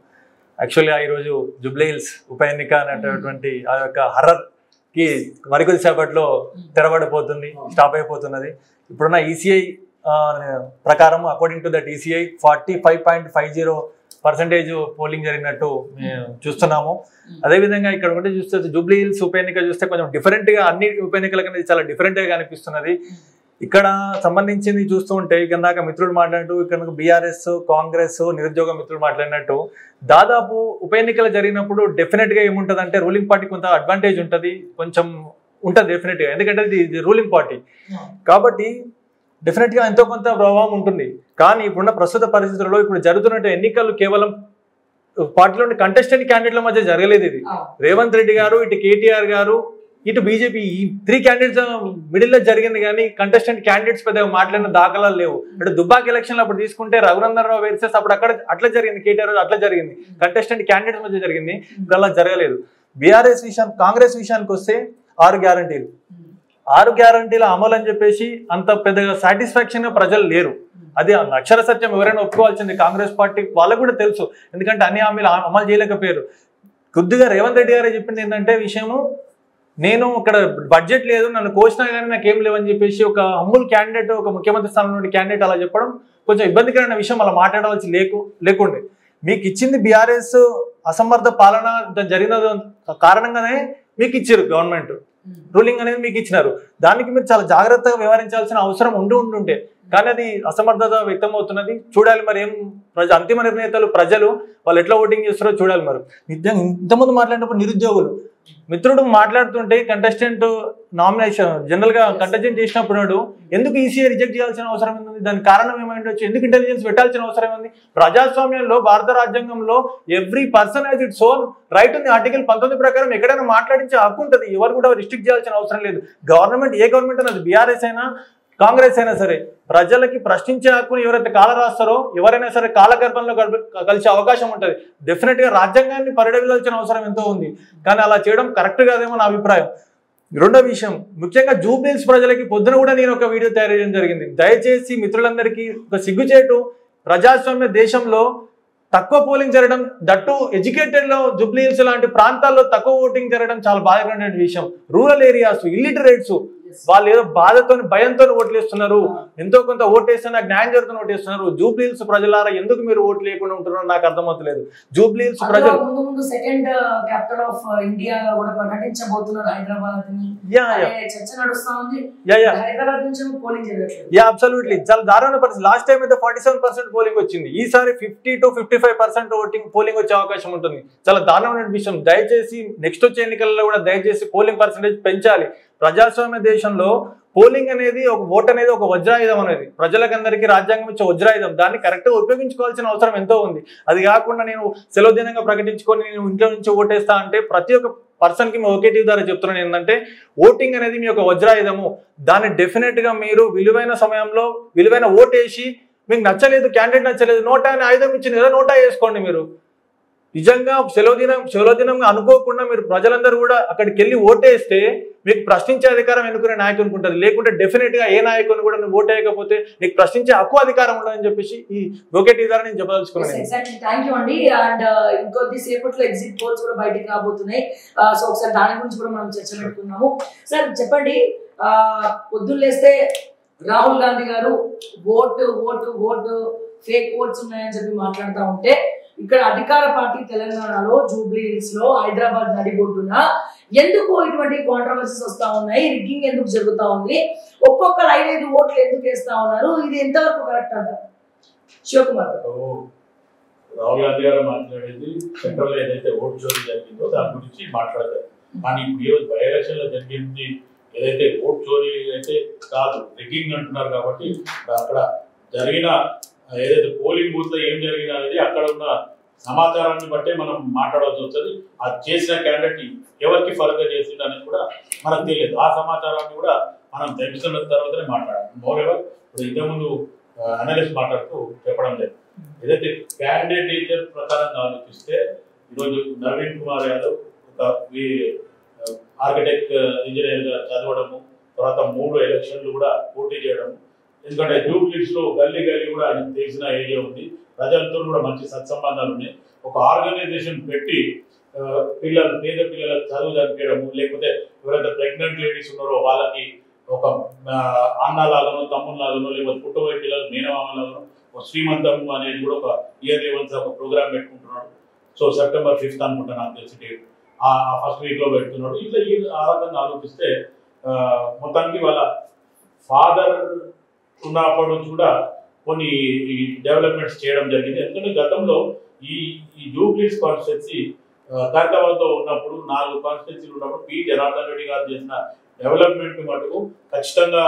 యాక్చువల్గా ఈరోజు జూబ్లీ హిల్స్ ఉప ఎన్నిక అనేటటువంటి ఆ యొక్క హర్రర్కి మరికొద్ది సేపట్లో తెరబడిపోతుంది, స్టాప్ అయిపోతున్నది. ఇప్పుడున్న ఈసీఐ ప్రకారం according to that ECI 45.50% polling జరిగినట్టు చూస్తున్నాము. అదేవిధంగా ఇక్కడ ఉంటే చూస్తే జూబ్లీ హిల్స్ ఉప ఎన్నిక చూస్తే కొంచెం డిఫరెంట్గా, అన్ని ఉప ఎన్నికల కన్నా చాలా డిఫరెంట్గా కనిపిస్తున్నది. ఇక్కడ సంబంధించింది చూస్తూ ఉంటే ఇందాక మిత్రుడు మాట్లాడినట్టు ఇక్కడ బీఆర్ఎస్, కాంగ్రెస్, నిరుద్యోగ మిత్రుడు మాట్లాడినట్టు దాదాపు ఉప ఎన్నికలు జరిగినప్పుడు డెఫినెట్గా ఏముంటుంది అంటే రూలింగ్ పార్టీ కొంత అడ్వాంటేజ్ ఉంటుంది, కొంచెం ఉంటుంది డెఫినెట్గా. ఎందుకంటే ఇది రూలింగ్ పార్టీ కాబట్టి డెఫినెట్గా ఎంతో కొంత ప్రభావం ఉంటుంది. కానీ ఇప్పుడున్న ప్రస్తుత పరిస్థితుల్లో ఇప్పుడు జరుగుతున్న ఎన్నికలు కేవలం పార్టీలోని కంటెస్టెంట్ క్యాండిడేట్ల మధ్య జరగలేదు. ఇది రేవంత్ రెడ్డి గారు, ఇటు కేటీఆర్ గారు, ఇటు బీజేపీ, ఈ 3 క్యాండిడేట్స్ మిడిల్లో జరిగింది. కానీ కంటెస్టెంట్ క్యాండిడేట్స్ పెద్దగా మాట్లాడిన దాఖలాలు లేవు. అంటే దుబ్బాక ఎలక్షన్లు అప్పుడు తీసుకుంటే రఘునందన్ రావు వర్సెస్ అప్పుడు అక్కడ అట్లా జరిగింది, కేటీఆర్ అట్లా జరిగింది, కంటెస్టెంట్ క్యాండిడేట్స్ మధ్య జరిగింది. ఇప్పుడు అలా జరగలేదు. బీఆర్ఎస్ కాంగ్రెస్ విషయానికి వస్తే 6 గ్యారంటీలు, 6 గ్యారంటీల అమలు అని చెప్పేసి అంత పెద్దగా సాటిస్ఫాక్షన్ ప్రజలు లేరు. అది అక్షర సత్యం, ఎవరైనా ఒప్పుకోవాల్సింది. కాంగ్రెస్ పార్టీ వాళ్ళకు కూడా తెలుసు, ఎందుకంటే అన్ని హామీలు అమలు చేయలేకపోయారు. కొద్దిగా రేవంత్ రెడ్డి గారే చెప్పింది ఏంటంటే విషయము, నేను ఇక్కడ బడ్జెట్ లేదు, నన్ను కోసినా కానీ నాకేం లేవని చెప్పేసి ఒక హంబుల్ క్యాండిడేట్, ఒక ముఖ్యమంత్రి స్థానం నుండి క్యాండిడేట్ అలా చెప్పడం కొంచెం ఇబ్బందికరమైన విషయం. అలా మాట్లాడవలసి లేకుండే. మీకు ఇచ్చింది బీఆర్ఎస్ అసమర్థ పాలన జరిగిన కారణంగానే మీకు ఇచ్చారు గవర్నమెంట్ రూలింగ్ అనేది మీకు ఇచ్చినారు. దానికి మీరు చాలా జాగ్రత్తగా వ్యవహరించాల్సిన అవసరం ఉంటుంటే, కానీ అది అసమర్థత వ్యక్తం అవుతున్నది. చూడాలి మరి ఏం అంతిమ నిర్ణేతలు ప్రజలు వాళ్ళు ఎట్లా ఓటింగ్ చేస్తారో చూడాలి. మరి ఇంతకుముందు మాట్లాడినప్పుడు నిరుద్యోగులు మిత్రుడు మాట్లాడుతుంటే కంటెస్టెంట్ నామినేషన్ జనరల్ గా కంటెస్టెంట్ చేసినప్పుడు ఎందుకు ఈసీఐ రిజెక్ట్ చేయాల్సిన అవసరం ఉంది, దానికి కారణం ఏమైండొచ్చు, ఎందుకు ఇంటెలిజెన్స్ పెట్టాల్సిన అవసరం ఉంది? ప్రజాస్వామ్యంలో భారత రాజ్యాంగంలో every person has its own right ఉంది. ఆర్టికల్ 19 ప్రకారం ఎక్కడైనా మాట్లాడించే హక్కు ఉంటుంది, ఎవరు కూడా రిస్ట్రిక్ట్ చేయాల్సిన అవసరం లేదు. గవర్నమెంట్ ఏ గవర్నమెంట్ అన్నది బీఆర్ఎస్ అయినా కాంగ్రెస్ అయినా సరే ప్రజలకి ప్రశ్నించే హక్కును ఎవరైతే కాల రాస్తారో ఎవరైనా సరే కాలగర్భంలో కలిసే అవకాశం ఉంటుంది. డెఫినెట్ గా రాజ్యాంగాన్ని పరిడవిల్లాల్సిన అవసరం ఎంతో ఉంది, కానీ అలా చేయడం కరెక్ట్ కాదేమో నా అభిప్రాయం. రెండో విషయం, ముఖ్యంగా జూబ్లీహిల్స్ ప్రజలకి పొద్దున కూడా నేను ఒక వీడియో తయారు చేయడం జరిగింది. దయచేసి మిత్రులందరికీ ఒక సిగ్గుచేటు, ప్రజాస్వామ్య దేశంలో తక్కువ పోలింగ్ జరగడం, దట్టు ఎడ్యుకేటెడ్ లో జూబ్లీహిల్స్ లాంటి ప్రాంతాల్లో తక్కువ ఓటింగ్ జరగడం చాలా బాధాకరమైన విషయం. రూరల్ ఏరియాస్, ఇల్లిటరేట్స్ వాళ్ళు ఏదో బాధతో భయంతో ఓట్లు వేస్తున్నారు, ఎంతో కొంత ఓటేస్తున్నా న్యాయం జరుగుతున్న ఓటేస్తున్నారు. జూబ్లీహిల్స్ ప్రజలారా ఎందుకు మీరు ఓట్లు లేకుండా ఉంటున్నారో నాకు అర్థమవుతలేదు. జూబ్లీహిల్స్ ప్రజలు ముందు సెకండ్ క్యాపిటల్ ఆఫ్ ఇండియా కూడా ప్రకటించబోతున్నారు హైదరాబాద్ ని. చర్చ నడుస్తా ఉంది. హైదరాబాద్ నుంచి పోలింగ్ జరగట్లేదు. అబ్సల్యూట్లీ చాలా దారుణ పరిస్థితి. లాస్ట్ టైం అయితే 47% పోలింగ్ వచ్చింది, ఈసారి 50 to 55% పోలింగ్ వచ్చే అవకాశం ఉంటుంది. చాలా దారుణమైన విషయం. దయచేసి నెక్స్ట్ వచ్చే ఎన్నికల్లో కూడా దయచేసి పోలింగ్ పర్సెంటేజ్ పెంచాలి. ప్రజాస్వామ్య దేశంలో పోలింగ్ అనేది ఒక ఓట్ అనేది ఒక వజ్రాయుధం అనేది, ప్రజలకందరికీ రాజ్యాంగం ఇచ్చే వజ్రాయుధం. దాన్ని కరెక్ట్గా ఉపయోగించుకోవాల్సిన అవసరం ఎంతో ఉంది. అది కాకుండా నేను సెలవు దినంగా ప్రకటించుకొని నేను ఇంట్లో నుంచి ఓటేస్తా అంటే ప్రతి ఒక్క పర్సన్కి మీ ఒకే టీవీ ద్వారా చెప్తున్నాను ఏంటంటే ఓటింగ్ అనేది మీ యొక్క వజ్రాయుధము. దాన్ని డెఫినెట్గా మీరు విలువైన సమయంలో విలువైన ఓటేసి మీకు నచ్చలేదు, క్యాండిడేట్ నచ్చలేదు, నోటా అని ఆయుధం ఇచ్చింది కదా, నోటా వేసుకోండి. మీరు నిజంగా సెలవు దినం అనుకోకుండా మీరు ప్రజలందరూ కూడా అక్కడికి వెళ్ళి ఓటేస్తే మీకు ప్రశ్నించే అధికారం ఎన్నుకునే నాయకునికి ఉంటుంది. లేకుంటే డెఫినెట్ గా ఏ నాయకుని కూడా నువ్వు ఓటు వేయకపోతే నీకు ప్రశ్నించే హక్కు అధికారం ఉండదని చెప్పేసి ఈ ఒకే ద్వారా నేను చెప్పదలుచుకున్నాను. ఎగ్జాక్ట్లీ, థ్యాంక్ యూ అండి. అండ్ ఇంకొద్ది సేపట్లో ఎగ్జిట్ పోల్స్ కూడా బయటకు రాబోతున్నాయి. సో ఒకసారి దాని గురించి కూడా మనం చర్చ పెట్టుకున్నాము. సార్ చెప్పండి, పొద్దున్న లేస్తే రాహుల్ గాంధీ గారు vote vote vote fake votes ఉన్నాయని చెప్పి మాట్లాడుతూ ఉంటే, ఇక్కడ అధికార పార్టీ తెలంగాణలో జూబ్లీహిల్స్ లో హైదరాబాద్ నడిబొడ్డున ఎందుకు ఇటువంటి కాంట్రవర్సీస్ వస్తా ఉన్నాయి, రిగ్గింగ్ ఎందుకు జరుగుతా ఉంది, ఒక్కొక్కరు 5-5 ఓట్లు ఎందుకు వేస్తా ఉన్నారు, ఇది ఎంతవరకు కరెక్ట్ అంటారు? శివకుమార్ రాహుల్ గాంధీ గారు మాట్లాడేది సెంట్రల్ లో ఏదైతే ఓటు చోరీ జరిగిందో దాని గురించి మాట్లాడతారు. కానీ ఇప్పుడు ఈరోజు బై ఎలక్షన్ లో జరిగింది ఏదైతే ఓటు చోరీ అయితే కాదు, రిగ్గింగ్ అంటున్నారు. కాబట్టి అక్కడ జరిగిన ఏదైతే పోలింగ్ బూత్ లో ఏం జరిగింది అనేది అక్కడ ఉన్న సమాచారాన్ని బట్టే మనం మాట్లాడాల్సి వస్తుంది. అది చేసిన క్యాండిడేట్ ఎవరికి ఫర్గా చేసింది అనేది కూడా మనకు తెలియదు. ఆ సమాచారాన్ని కూడా మనం తెలుసుకున్న తర్వాతనే మాట్లాడాలి. మోరెవర్ ఇప్పుడు ఇంతకుముందు అనలిస్ట్ మాట్లాడుతూ చెప్పడం లేదు. ఏదైతే క్యాండిడేట్ ప్రకారంగా ఆలోచిస్తే ఈరోజు నవీన్ కుమార్ యాదవ్ ఒక ఆర్కిటెక్ట్ ఇంజనీర్ గా చదవడము, తర్వాత 3 ఎలక్షన్లు కూడా పోటీ చేయడము. ఎందుకంటే జూబ్లీహిల్స్ లో గల్లీ కూడా ఆయనకు తెలిసిన ఏరియా ఉంది, ప్రజలతో కూడా మంచి సత్సంబంధాలు ఉన్నాయి. ఒక ఆర్గనైజేషన్ పెట్టి పేద పిల్లలకు చదువు చదివేయడము, లేకపోతే ఎవరైతే ప్రెగ్నెంట్ లేడీస్ ఉన్నారో వాళ్ళకి ఒక అన్నలాగానో తమ్ముళ్ళలాగానో లేకపోతే పుట్టబోయే పిల్లలు మేనమామలాగానో ఒక శ్రీమంతం అనేది కూడా ఒక ఇయర్లీ వన్స్ ఒక ప్రోగ్రామ్ పెట్టుకుంటున్నాడు. సో September 5th అనుకుంటా నాకు తెలిసి డేట్, ఆ ఫస్ట్ వీక్ లో పెడుతున్నాడు. ఇట్లా ఆ రకంగా ఆలోచిస్తే మొత్తానికి వాళ్ళ ఫాదర్ ఉన్నప్పటి నుంచి కూడా కొన్ని డెవలప్మెంట్స్ చేయడం జరిగింది. ఎందుకంటే గతంలో ఈ జూబ్లీహిల్స్ కాన్స్టిట్యున్సీ ఖైరతాబాద్లో ఉన్నప్పుడు 4 కాన్స్టిట్యున్సీలు ఉన్నప్పుడు పి జనార్దన్ రెడ్డి గారు చేసిన డెవలప్మెంట్ మటుకు ఖచ్చితంగా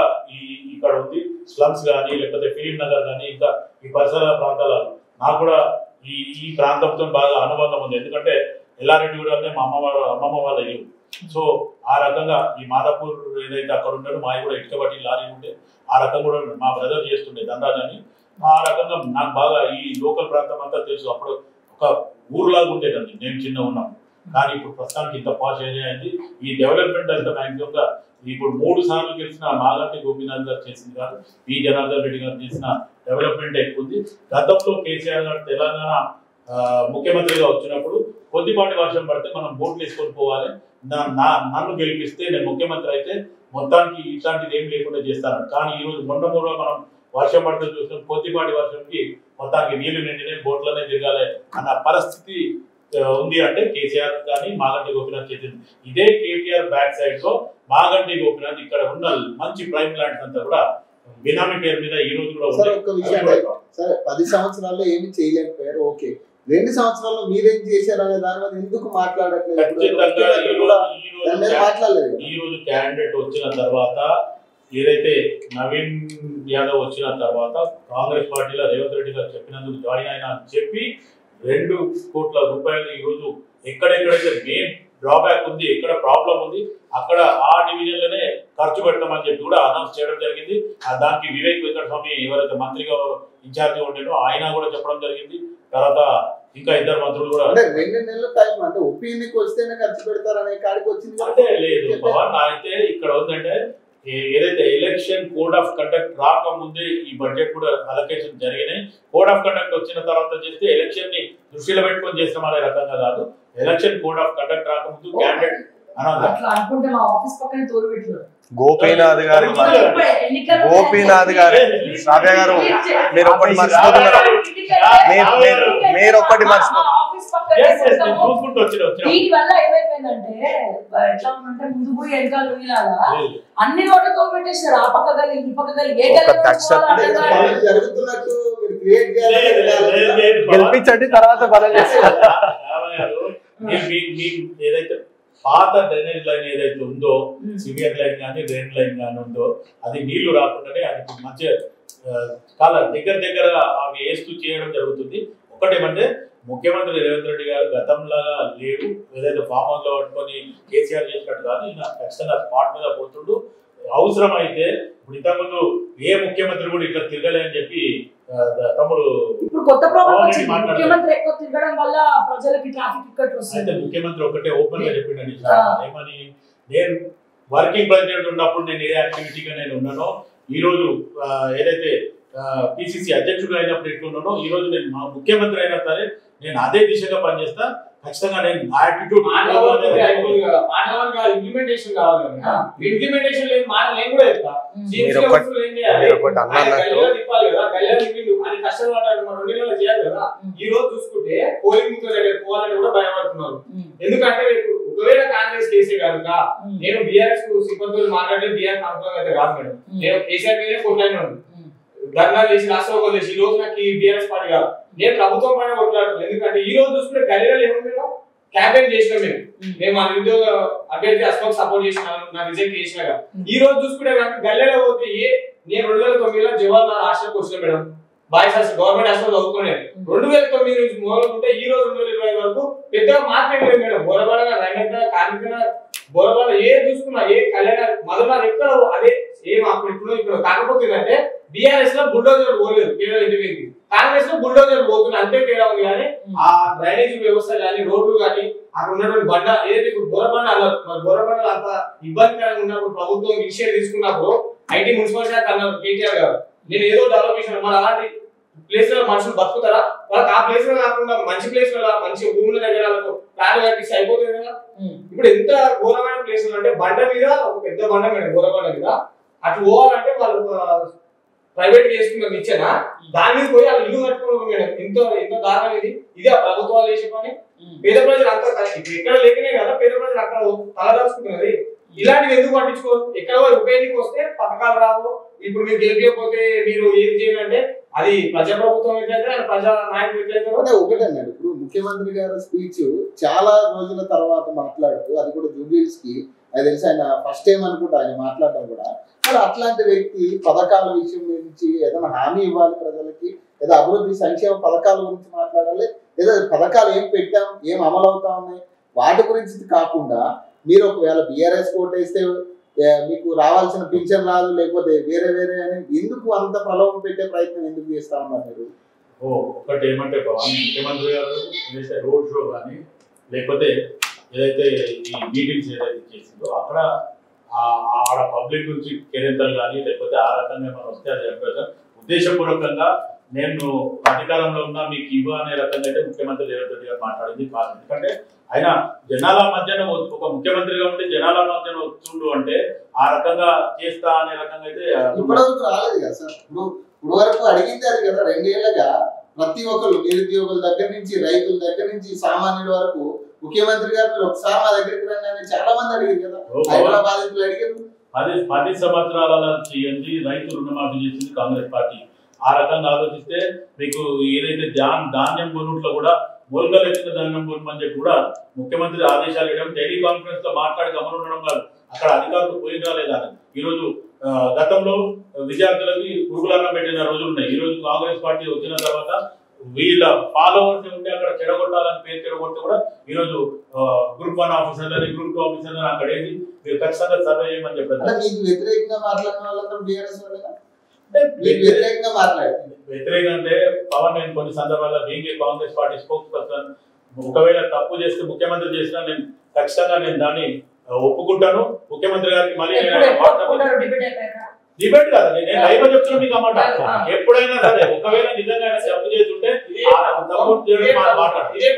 ఇక్కడ ఉంది. స్లమ్స్ కానీ లేకపోతే ఫిలిం నగర్ కానీ ఇంకా ఈ పరిసర ప్రాంతాలలో నాకు కూడా ఈ ప్రాంతంతో బాగా అనుబంధం ఉంది. ఎందుకంటే ఎల్లారెడ్డి కూడా మా అమ్మమ్మ వాళ్ళ ఇల్లు. సో ఆ రకంగా ఈ మాదాపూర్ ఏదైతే అక్కడ ఉంటాడో మావి కూడా ఇటుకబట్టి లారీ ఉంటే ఆ రకంగా కూడా మా బ్రదర్ చేస్తుండే దండాజ్ అని. ఆ రకంగా నాకు బాగా ఈ లోకల్ ప్రాంతం అంతా తెలుసు. అప్పుడు ఒక ఊరులాగా ఉండేదండి నేను చిన్న ఉన్నాను, కానీ ఇప్పుడు ప్రస్తుతానికి ఇంత పాష్ ఏరియా అయింది. ఈ డెవలప్మెంట్ అంతా మ్యాక్సిమం గా ఇప్పుడు 3 సార్లు గెలిచిన మాగంటి గోపీనాథ్ గారు చేసింది కాదు, పి జనార్దన్ రెడ్డి గారు చేసిన డెవలప్మెంట్ ఎక్కువ ఉంది. గతంలో కేసీఆర్ గారు తెలంగాణ ముఖ్యమంత్రిగా వచ్చినప్పుడు కొద్దిపాటి వర్షం పడితే మనం బోట్లు వేసుకొని పోవాలి, నన్ను గెలిపిస్తే నేను ముఖ్యమంత్రి అయితే మొత్తానికి ఇట్లాంటిది ఏం లేకుండా చేస్తాను. కానీ ఈ రోజు మొన్న మనం వర్షం పడితే చూసిన కొద్దిపాటి వర్షంకి మొత్తానికి నీళ్లు నిండినాయి, బోట్లనే తిరగాలి అన్న పరిస్థితి ఉంది. అంటే కేసీఆర్ కానీ మాగంటి గోపీనాథ్ చేసింది. ఇదే కేటీఆర్ బ్యాక్ సైడ్ లో మాగంటి గోపీనాథ్ ఇక్కడ ఉన్న మంచి ప్రైమ్ ల్యాండ్స్ అంతా కూడా బినామీ పేరు మీద ఈ రోజు కూడా సరే 10 సంవత్సరాల్లో ఏమి చేయలేకపోయారు. ఓకే, 2 సంవత్సరాల్లో మీరేం చేశారు అనే దాని మీద ఎందుకు మాట్లాడట్లేదు? ఖచ్చితంగా దాని మీద మాట్లాడలేదు. ఈ రోజు క్యాండిడేట్ వచ్చిన తర్వాత ఏదైతే నవీన్ యాదవ్ వచ్చిన తర్వాత కాంగ్రెస్ పార్టీలో రేవంత్ రెడ్డి గారు చెప్పినందుకు జాయిన్ అయినా అని చెప్పి 2 కోట్ల రూపాయలు ఈ రోజు ఎక్కడెక్కడైతే మెయిన్ డ్రాబ్యాక్ ఉంది, ఎక్కడ ప్రాబ్లం ఉంది అక్కడ ఆ డివిజన్ లోనే ఖర్చు పెడతామని చెప్పి కూడా అనౌన్స్ చేయడం జరిగింది. దానికి వివేక్ వెంకటస్వామి ఎవరైతే మంత్రిగా ఇన్ఛార్జ్ ఉండేనో ఆయన కూడా చెప్పడం జరిగింది. తర్వాత ఇంకా 2 మంత్రులు కూడా అంటే 2 నెలల టైం అంటే ఒపీనియన్కి వస్తేనే ఖర్చు పెడతారనే కాడికి వచ్చింది. అంటే లేదు పవన్, అయితే ఇక్కడ ఉందంటే ఏదైతే ఎలక్షన్ కోడ్ ఆఫ్ కండక్ట్ రాకముందే ఈ బడ్జెట్ కూడా అలొకేషన్ జరిగినాయి. కోడ్ ఆఫ్ కండక్ట్ వచ్చిన తర్వాత చేస్తే ఎలక్షన్ ని దృష్టిలో పెట్టుకొని చేస్తాం అనే రకంగా కాదు. ఎలక్షన్ కోడ్ ఆఫ్ కండక్ట్ రాకముందు క్యాండిడేట్ అట్లా అనుకుంటే మా ఆఫీస్ పక్కనే తోడు పెట్టారు. గోపీనాథ్ గారు శ్రావ్య గారు మీరు ఒకటి మర్చిపోతున్నారు. మీరు ఒకటి మర్చిపోతున్నారు. దీని వల్ల ఏమైపోయిందంటే ఎట్లా ఉందంటే ముందు పోయి వెనకాల పోయిలాగా అన్ని రోడ్లు తోడు పెట్టేసారు. ఆ పక్క గలి ఈ పక్క గలి ఏ జరుగుతున్నట్టు గెలిపించండి తర్వాత బలం చేస్తారు. ఏదైతే పాత డ్రైనేజ్ లైన్ ఏదైతే ఉందో, సివియర్ లైన్ కానీ డ్రైన్ లైన్ కానీ ఉందో అది నీళ్లు రాకుండానే అది మంచిగా చాలా దగ్గర అవి వేస్తూ చేయడం జరుగుతుంది. ఒకటేమంటే ముఖ్యమంత్రి రేవంత్ రెడ్డి గారు గతంలో లేరు, ఏదైతే ఫామ్ హౌస్ లో పట్టుకొని కేసీఆర్ చేసినట్టు కాదు, ఈయన ఖచ్చితంగా స్పాట్ మీద పోతుండు. అవసరం అయితే ఇప్పుడు ఇంతకుముందు ఏ ముఖ్యమంత్రి కూడా ఇట్లా తిరగలే అని చెప్పి తమ్ముడు ఇప్పుడు కొత్త ప్రాబ్లం వచ్చింది. ముఖ్యమంత్రి ఎక్కువ తిరగడం వల్ల ప్రజలకి ట్రాఫిక్ ఇక్కట్లు వస్తుంది. ముఖ్యమంత్రి ఒకటే ఓపెన్ గా చెప్పిండని ఏమని, నేను వర్కింగ్ ప్రెసిడెంట్ ఉన్నప్పుడు నేను ఏ యాక్టివిటీగా నేను ఉన్నానో, ఈ రోజు ఏదైతే పిసిసి అధ్యక్షుడు అయినప్పుడు ఎట్లున్నానో ఈ రోజు నేను మా ముఖ్యమంత్రి అయినా సరే నేను అదే దిశగా పనిచేస్తా. ఖచ్చితంగా నేను యాటిట్యూడ్ ఇంప్లిమెంటేషన్ కావాలి. ఇంప్లిమెంటేషన్ లేని మాట నేను కూడా చెప్తా. అది కష్టం చేయాలి కదా. ఈ రోజు చూసుకుంటే పోలింగ్ పోవాలని కూడా భయపడుతున్నారు. ఎందుకంటే ఒకవేళ కాంగ్రెస్ కేసీఆర్ కనుక నేను బీఆర్ఎస్ సిబ్బందులు మాట్లాడి బీఆర్ అనుకూలంగా అయితే కాదు మేడం. నేను కేసీఆర్ మీదే కొట్లాడినాను, ధర్నా చేసి రాష్ట్రంలో చేసి ఈ రోజు నాకు ఈ బీఆర్ఎస్ పార్టీ కాదు, నేను ప్రభుత్వం పైన కొట్లాడుతున్నాను. ఎందుకంటే ఈ రోజు చూసుకుంటే గల్లీలో ఏముంది, క్యాంపెయిన్ చేసినాం మేము మా నిరుద్యోగ అభ్యర్థి అస్మాక్ సపోర్ట్ చేసినాను, నా రిజెక్ట్ చేసినా. ఈ రోజు చూసుకుంటే కనుక గల్లీలో పోతే నేను 2009లో జవహర్లాల్ హాస్టల్కి వచ్చిన madam, boys hostel government hostel చదువుకునేది. 2009 నుంచి మొదలుకుంటే ఈ రోజు 2020 వరకు పెద్దగా మార్కెట్ లేదు మేడం. బోరబాడ రైమంత కార్మిక బోరబాడ ఏ చూసుకున్నా ఏ కళ్యాణ మధునాథ్ ఎక్కడ అదే ఏం అప్పుడు ఇప్పుడు కాకపోతే ఏంటంటే బీఆర్ఎస్ లో బుల్డోజర్ పోలేదు, పేదల ఇంటి మీద. కాంగ్రెస్ లో బుల్డోజర్ పోతుంది, అంతే తేడా ఉంది. కానీ ఆ డ్రైనేజ్ వ్యవస్థ కానీ రోడ్లు కానీ అక్కడ ఉన్నటువంటి బండ ఏదైతే ఇప్పుడు బోరబండ అన్నారు, బోరబండలు అంత ఇబ్బందికరంగా ఉన్నప్పుడు ప్రభుత్వం ఇనిషియేటివ్ తీసుకున్నప్పుడు ఐటీ మున్సిపల్ శాఖ అన్నారు కేటీఆర్ గారు, నేను ఏదో డెవలప్ చేశాను. మరి అలాంటి ప్లేస్ లో మనుషులు బతుకుతారా? వాళ్ళకి ఆ ప్లేస్ లో కాకుండా మంచి ప్లేస్ లో మంచి భూముల దగ్గర ప్లాన్ కట్టిస్తే అయిపోతుంది కదా. ఇప్పుడు ఎంత ఘోరమైన ప్లేస్ అంటే బండ మీద ఒక పెద్ద బండ మీద ఘోరబండ మీద అటు పోవాలంటే వాళ్ళు ప్రైవేట్ చేసుకున్న ఇచ్చేనా దాని మీద పోయి వాళ్ళు ఇల్లు కట్టుకోవడం మేడం. ఎంతో దారుణం ఇది. ఇది ఆ ప్రభుత్వాలు చేసే పని. పేద ప్రజలు అంతా ఎక్కడ లేకనే కదా పేద ప్రజలు అక్కడ తలదాచుకుంటున్నది. ఇలాంటివి ఎందుకు పట్టించుకోరు? ఎక్కడ ఉప ఎన్నిక వస్తే పథకాలు రావు, ఇప్పుడు మీరు గెలిపిపోతే మీరు ఏం చేయాలంటే అది ప్రజాప్రభుత్వం ఎట్లయితే ప్రజా నాయకులు ఎట్లయితే ఒకటన్నాడు. ఇప్పుడు ముఖ్యమంత్రి గారి స్పీచ్ చాలా రోజుల తర్వాత మాట్లాడుతూ, అది కూడా జూబ్లీహిల్స్ కి అది తెలిసి ఆయన ఫస్ట్ టైం అనుకుంటా ఆయన మాట్లాడడం కూడా. మరి అట్లాంటి వ్యక్తి పథకాల విషయం గురించి ఏదైనా హామీ ఇవ్వాలి ప్రజలకి, లేదా అభివృద్ధి సంక్షేమ పథకాల గురించి మాట్లాడాలి, లేదా పథకాలు ఏం పెట్టాం ఏం అమలు అవుతా ఉన్నాయి వాటి గురించి కాకుండా మీరు ఒకవేళ బీఆర్ఎస్ కోటేస్తే మీకు రావాల్సిన పింఛన్ రాదు, లేకపోతే వేరే అని ఎందుకు అంత ప్రలోభం పెట్టే ప్రయత్నం ఎందుకు చేస్తా ఉన్నారు మీరు? ఒకటి ఏమంటే ముఖ్యమంత్రి గారు ఏదైతే రోడ్ షో కానీ లేకపోతే ఏదైతే ఈ మీటింగ్స్ ఏదైతే చేసిందో అక్కడ ఆడ పబ్లిక్ నుంచి కెరీర్లు కానీ లేకపోతే ఆ రకంగా మనం వస్తే అది చెప్పారు ఉద్దేశపూర్వకంగా నేను అధికారంలో ఉన్నా మీకు ఇవ్వ అనే రకంగా అయితే ముఖ్యమంత్రి రేవంత్ రెడ్డి గారు మాట్లాడింది కాదు. ఎందుకంటే ఆయన జనాల మధ్యన ఒక ముఖ్యమంత్రిగా ఉంటే జనాల మధ్యన వస్తుండు అంటే ఆ రకంగా చేస్తా అనే రకంగా అయితే ఇప్పటివరకు రాలేదు కదా సార్. ఇప్పుడు వరకు అడిగింది అది కదా. 2 ఏళ్ళగా ప్రతి ఒక్కరు నిరుద్యోగుల దగ్గర నుంచి రైతుల దగ్గర నుంచి సామాన్యుల వరకు ముఖ్యమంత్రి గారు మీరు ఒకసారి మా దగ్గరికి రండి అని చాలా మంది అడిగారు కదా. హైదరాబాద్ అడిగారు. 10 సంవత్సరాల చేయండి రైతు రుణమాఫీ చేసింది కాంగ్రెస్ పార్టీ. ఆ రకంగా ఆలోచిస్తే మీకు ఏదైతే ధాన్యం కొనుట్లో కూడా మూలకలు ఎత్తిన దండం అని చెప్పి కూడా ముఖ్యమంత్రి ఆదేశాలు ఇవ్వడం, టెలికాన్ఫరెన్స్ లో మాట్లాడి గమనించడం కాదు, అక్కడ అధికారులు పోయినా లేదా. ఈరోజు గతంలో విద్యార్థులకి గురుకులాన్ని పెట్టిన రోజులు ఉన్నాయి. ఈ రోజు కాంగ్రెస్ పార్టీ వచ్చిన తర్వాత వీళ్ళ ఫాలోవర్స్ ఉంటే అక్కడ చెడగొట్టాలని పేరు చెడగొడితే కూడా ఈరోజు గ్రూప్ 1 ఆఫీసర్లని, గ్రూప్ 2 ఆఫీసర్లని అక్కడ ఏంటి మీరు ఖచ్చితంగా సర్వే చేయమని చెప్పారు. మీకు వ్యతిరేకంగా మాట్లాడిన వాళ్ళందరూ బీఆర్ఎస్ వాళ్ళేనా? వ్యతిరేకంగా మాట్లాడారు. వ్యతిరేకంగా అంటే పవన్ నేను కొన్ని సందర్భాల్లో దీనికి కాంగ్రెస్ పార్టీ స్పోక్స్ పర్సన్ ఒకవేళ తప్పు చేస్తే ముఖ్యమంత్రి చేసినా నేను ఖచ్చితంగా నేను దాన్ని ఒప్పుకుంటాను. ముఖ్యమంత్రి గారికి మళ్ళీ డిబేట్ కాదు, నేను లైవ్ చెప్తున్నా మీకు అన్నమాట. ఎప్పుడైనా సరే ఒకవేళ నిజంగా తప్పు చేస్తుంటే ఇదే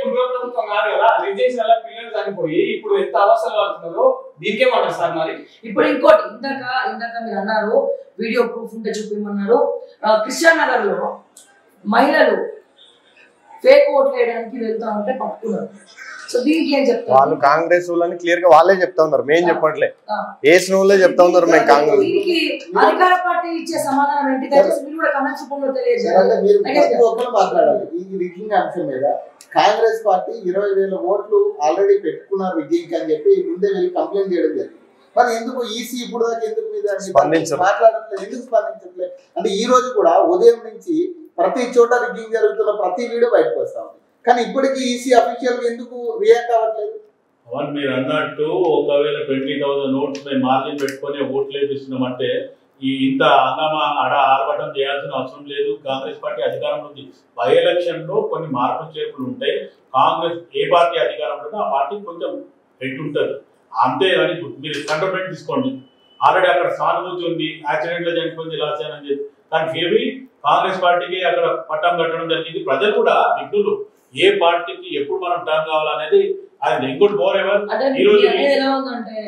ప్రభుత్వం కాదు కదా, రిజెక్షన్ వల్ల పిల్లలు చనిపోయి ఇప్పుడు ఎంత అవసరం పడుతున్నారో దీనికేమంటారు సార్? మరి ఇప్పుడు ఇంకోటి ఇందాక మీరు అన్నారు వీడియో ప్రూఫ్ ఉంటే చూపించమన్నారు. కృష్ణానగర్ లో మహిళలు ఫేక్ ఓట్లు వేయడానికి వెళ్తా ఉంటే పట్టుకున్నారు. సో దీనికి ఏం చెప్తారు? వాళ్ళు కాంగ్రెస్ వాళ్ళని క్లియర్ గా వాళ్ళే చెప్తా ఉన్నారు, మేము చెప్పట్లే. వేసిన వాళ్ళే చెప్తా ఉన్నారు మేము కాంగ్రెస్. దీనికి అధికార పార్టీ ఇచ్చే సమాధానం ఏంటి? మీరు కూడా కమెంట్స్ రూపంలో తెలియజేయాలి. మాట్లాడాలి ఈ రిగ్గింగ్ అంశం మీద. కాంగ్రెస్ పార్టీ 20,000 ఓట్లు ఆల్రెడీ పెట్టుకున్నారు రిగ్గింగ్ అని చెప్పి ముందే వెళ్ళి కంప్లైంట్ చేయడం జరిగింది. మరి ఎందుకు ఈసీ ఇప్పుడు దాకా ఎందుకు మీద మాట్లాడట్లేదు, ఎందుకు స్పందించట్లేదు? అంటే ఈ రోజు కూడా ఉదయం నుంచి ప్రతి చోట రిగ్గింగ్ జరుగుతున్న ప్రతి వీడియో బయటకు వస్తా ఉంది, కానీ ఇప్పటికీ ఈసీ అఫీషియల్ ఎందుకు రియాక్ట్ అవ్వట్లేదు? అవన్నీ మీరు అన్నట్టు ఒకవేళ 20,000 నోట్స్ మేము మార్జిన్ పెట్టుకొని ఓట్లు వేపిస్తున్నామంటే ఈ ఇంత హంగామా ఆర్భటం చేయాల్సిన అవసరం లేదు. కాంగ్రెస్ పార్టీ అధికారంలో ఉంది. బై ఎలక్షన్ లో కొన్ని మార్పులు చేర్పులు ఉంటాయి. కాంగ్రెస్ ఏ పార్టీ అధికారంలో ఉంటే ఆ పార్టీ కొంచెం రెడ్ ఉంటుంది అంతేగాని మీరు కంట్రోల్మెంట్ తీసుకోండి. ఆల్రెడీ అక్కడ సానుభూతి ఉంది, యాక్సిడెంట్ లో చనిపోయింది లాస్ అని చెప్పి, కానీ మేబీ కాంగ్రెస్ పార్టీకి అక్కడ పట్టం కట్టడం జరిగింది. ప్రజలు కూడా విఘ్నులు, ఏ పార్టీకి ఎప్పుడు మనం టర్న్ కావాలనేది అది ఇంకోటి మోర్ ఎవర్. ఎలా ఉందంటే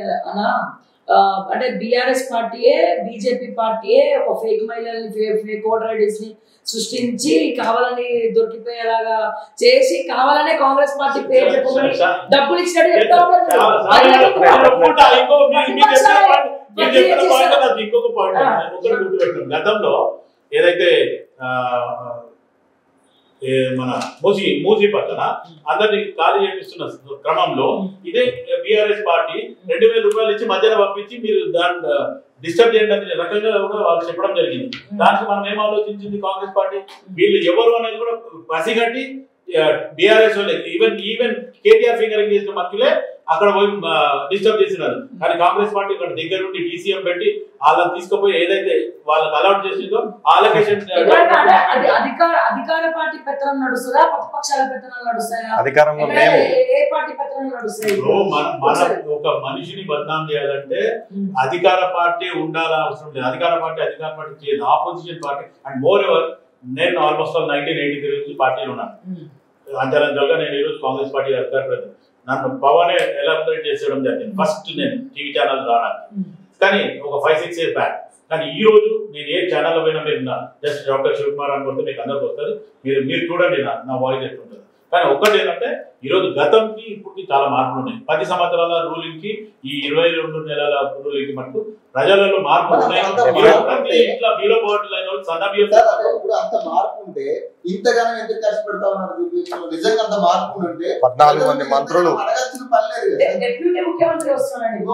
అంటే బీఆర్ఎస్ పార్టీయే బీజేపీ పార్టీయే ఒక ఫేక్ మహిళల్ని ఫేక్ ఓటర్ ఐడీస్ ని సృష్టించి కావాలని దొరికిపోయేలాగా చేసి కావాలనే కాంగ్రెస్ పార్టీ పేరు చెప్పమని డబ్బులు ఇచ్చినట్టు చెప్తా ఇంకొక పాయింట్ గతంలో ఏదైతే మన మూసి పక్కన అందరినీ ఖాళీ చేపిస్తున్న క్రమంలో ఇదే బీఆర్ఎస్ పార్టీ 2,000 రూపాయలు ఇచ్చి మధ్యలో పంపించి మీరు దాన్ని డిస్టర్బ్ చేయండి అనే రకంగా కూడా వాళ్ళు చెప్పడం జరిగింది. దానికి మనం ఏం ఆలోచించింది కాంగ్రెస్ పార్టీ, వీళ్ళు ఎవరు అనేది కూడా పసిగట్టి బీఆర్ఎస్ వాళ్ళే ఈవెన్ కేటీఆర్ ఫింగరింగ్ చేసిన మధ్యలో అక్కడ పోయి డిస్టర్బ్ చేసినారు. కానీ కాంగ్రెస్ పార్టీ ఇక్కడ దగ్గర నుండి డీసీఎం పెట్టి వాళ్ళని తీసుకుపోయి ఏదైతే వాళ్ళకి అలాట్ చేసిందో అలొకేషన్ అధికార పార్టీ పెత్తనం నడుస్తుందా, ప్రతిపక్షాల పెత్తనాలు నడుస్తాయా? అధికారంలో ఏ పార్టీ పెత్తనాలు నడుస్తాయి? మనం ఒక మనిషిని బదనాం చేయాలంటే అధికార పార్టీ ఉండాలని అవసరం లేదు. అధికార పార్టీ చేయదు, opposition party. And more ever నేను ఆల్మోస్ట్ 1983 నుంచి పార్టీలో ఉన్నాను. అంచెలంచెలుగా నేను ఈరోజు కాంగ్రెస్ పార్టీ అధికార ప్రతినిధి. నన్ను పవనే ఎలాబరేట్ చేసేయడం జరిగింది ఫస్ట్ నేను టీవీ ఛానల్ రావడానికి, కానీ ఒక 5-6 years బ్యాక్. కానీ ఈ రోజు నేను ఏ ఛానల్ పోయినా మీరు జస్ట్ డాక్టర్ శివకుమార్ అని కొడితే మీకు అందరికి వస్తుంది, మీరు చూడండి నా వాయిస్ ఎట్లుంటుంది. కానీ ఒక్కటి ఏంటంటే ఈరోజు గతంకి ఇప్పటికి చాలా మార్పులు ఉన్నాయి. 10 సంవత్సరాల రూలింగ్ కి ఈ 22 నెలల రూలింగ్ కి మటుకు ప్రజలలో మార్పులు ఉన్నాయి. ఇట్లా బీలో పోవట్లైన ఇప్పుడు అంత మార్పు ఉంటే ఇంతగానో ఎందుకు కష్టపడతా ఉన్నారు? నిజంగా అంత మార్పు ఉంటే 14 మంది మంత్రులు అడగాల్సిన పని లేదు. డిప్యూటీ ముఖ్యమంత్రి వస్తున్నాడండి.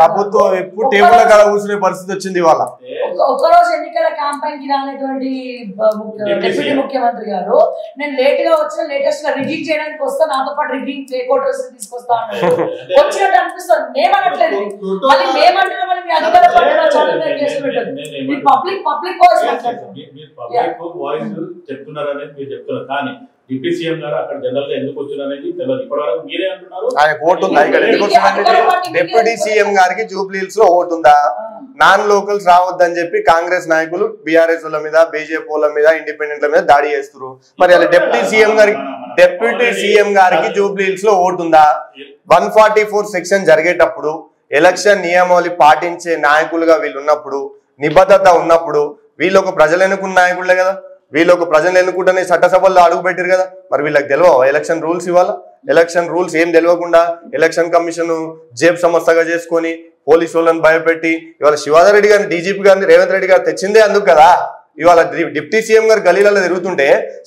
ప్రభుత్వం ఎప్పుడు టేబుల్ కాడ కూర్చునే పరిస్థితి వచ్చింది ఇవాళ. ఒక్కరోజు ఎన్నికల క్యాంపెయిన్ కి రానటువంటి డిప్యూటీ ముఖ్యమంత్రి గారు నేను లేట్ గా వచ్చిన లేటెస్ట్ గా రివ్యూ చేయడానికి వస్తా, నాతో పాటు రివ్యూ ఫేక్ ఓటర్స్ తీసుకొస్తా అన్నారు. వచ్చినట్టు అనిపిస్తుంది. మేమనట్లేదు, మళ్ళీ మేమంటున్నా మళ్ళీ మీ అధికార పబ్లిక్ వాయిస్ చెప్తున్నారనేది మీరు చెప్తున్నారు. కానీ డిప్యూటీ సీఎం గారు అక్కడ జనరల్ గా ఎందుకు వచ్చారు అనేది తెలియదు. ఇప్పటివరకు మీరే అంటున్నారు డిప్యూటీ సీఎం గారికి జూబ్లీ హిల్స్ లో ఓటు ఉందా? నాన్ లోకల్స్ రావద్దని చెప్పి కాంగ్రెస్ నాయకులు బీఆర్ఎస్ వాళ్ళ మీద, బీజేపీ వాళ్ళ మీద, ఇండిపెండెంట్ల మీద దాడి చేస్తారు. మరి అలా డిప్యూటీ సీఎం గారికి జూబ్లీ హిల్స్ లో ఓటు ఉందా? 144 సెక్షన్ జరిగేటప్పుడు ఎలక్షన్ నియమావళి పాటించే నాయకులుగా వీళ్ళు ఉన్నప్పుడు, నిబద్ధత ఉన్నప్పుడు, వీళ్ళు ఒక ప్రజలు ఎన్నుకున్న నాయకులే కదా, వీళ్ళు ఒక ప్రజలు ఎన్నుకుంటేనే చట్టసభల్లో అడుగు పెట్టారు కదా. మరి వీళ్ళకి తెలియవా ఎలక్షన్ రూల్స్? ఇవాళ ఎలక్షన్ రూల్స్ ఏం తెలియకుండా ఎలక్షన్ కమిషన్ జేబ్ సంస్థగా చేసుకొని పోలీసు వాళ్ళని భయపెట్టి ఇవాళ శివాజీ రెడ్డి గారిని, డీజీపీ గారిని రేవంత్ రెడ్డి గారు తెచ్చిందే అందుకు కదా. ఇవాళ డిప్యూటీ సీఎం గారు గలీలలో తిరుగుతుంటే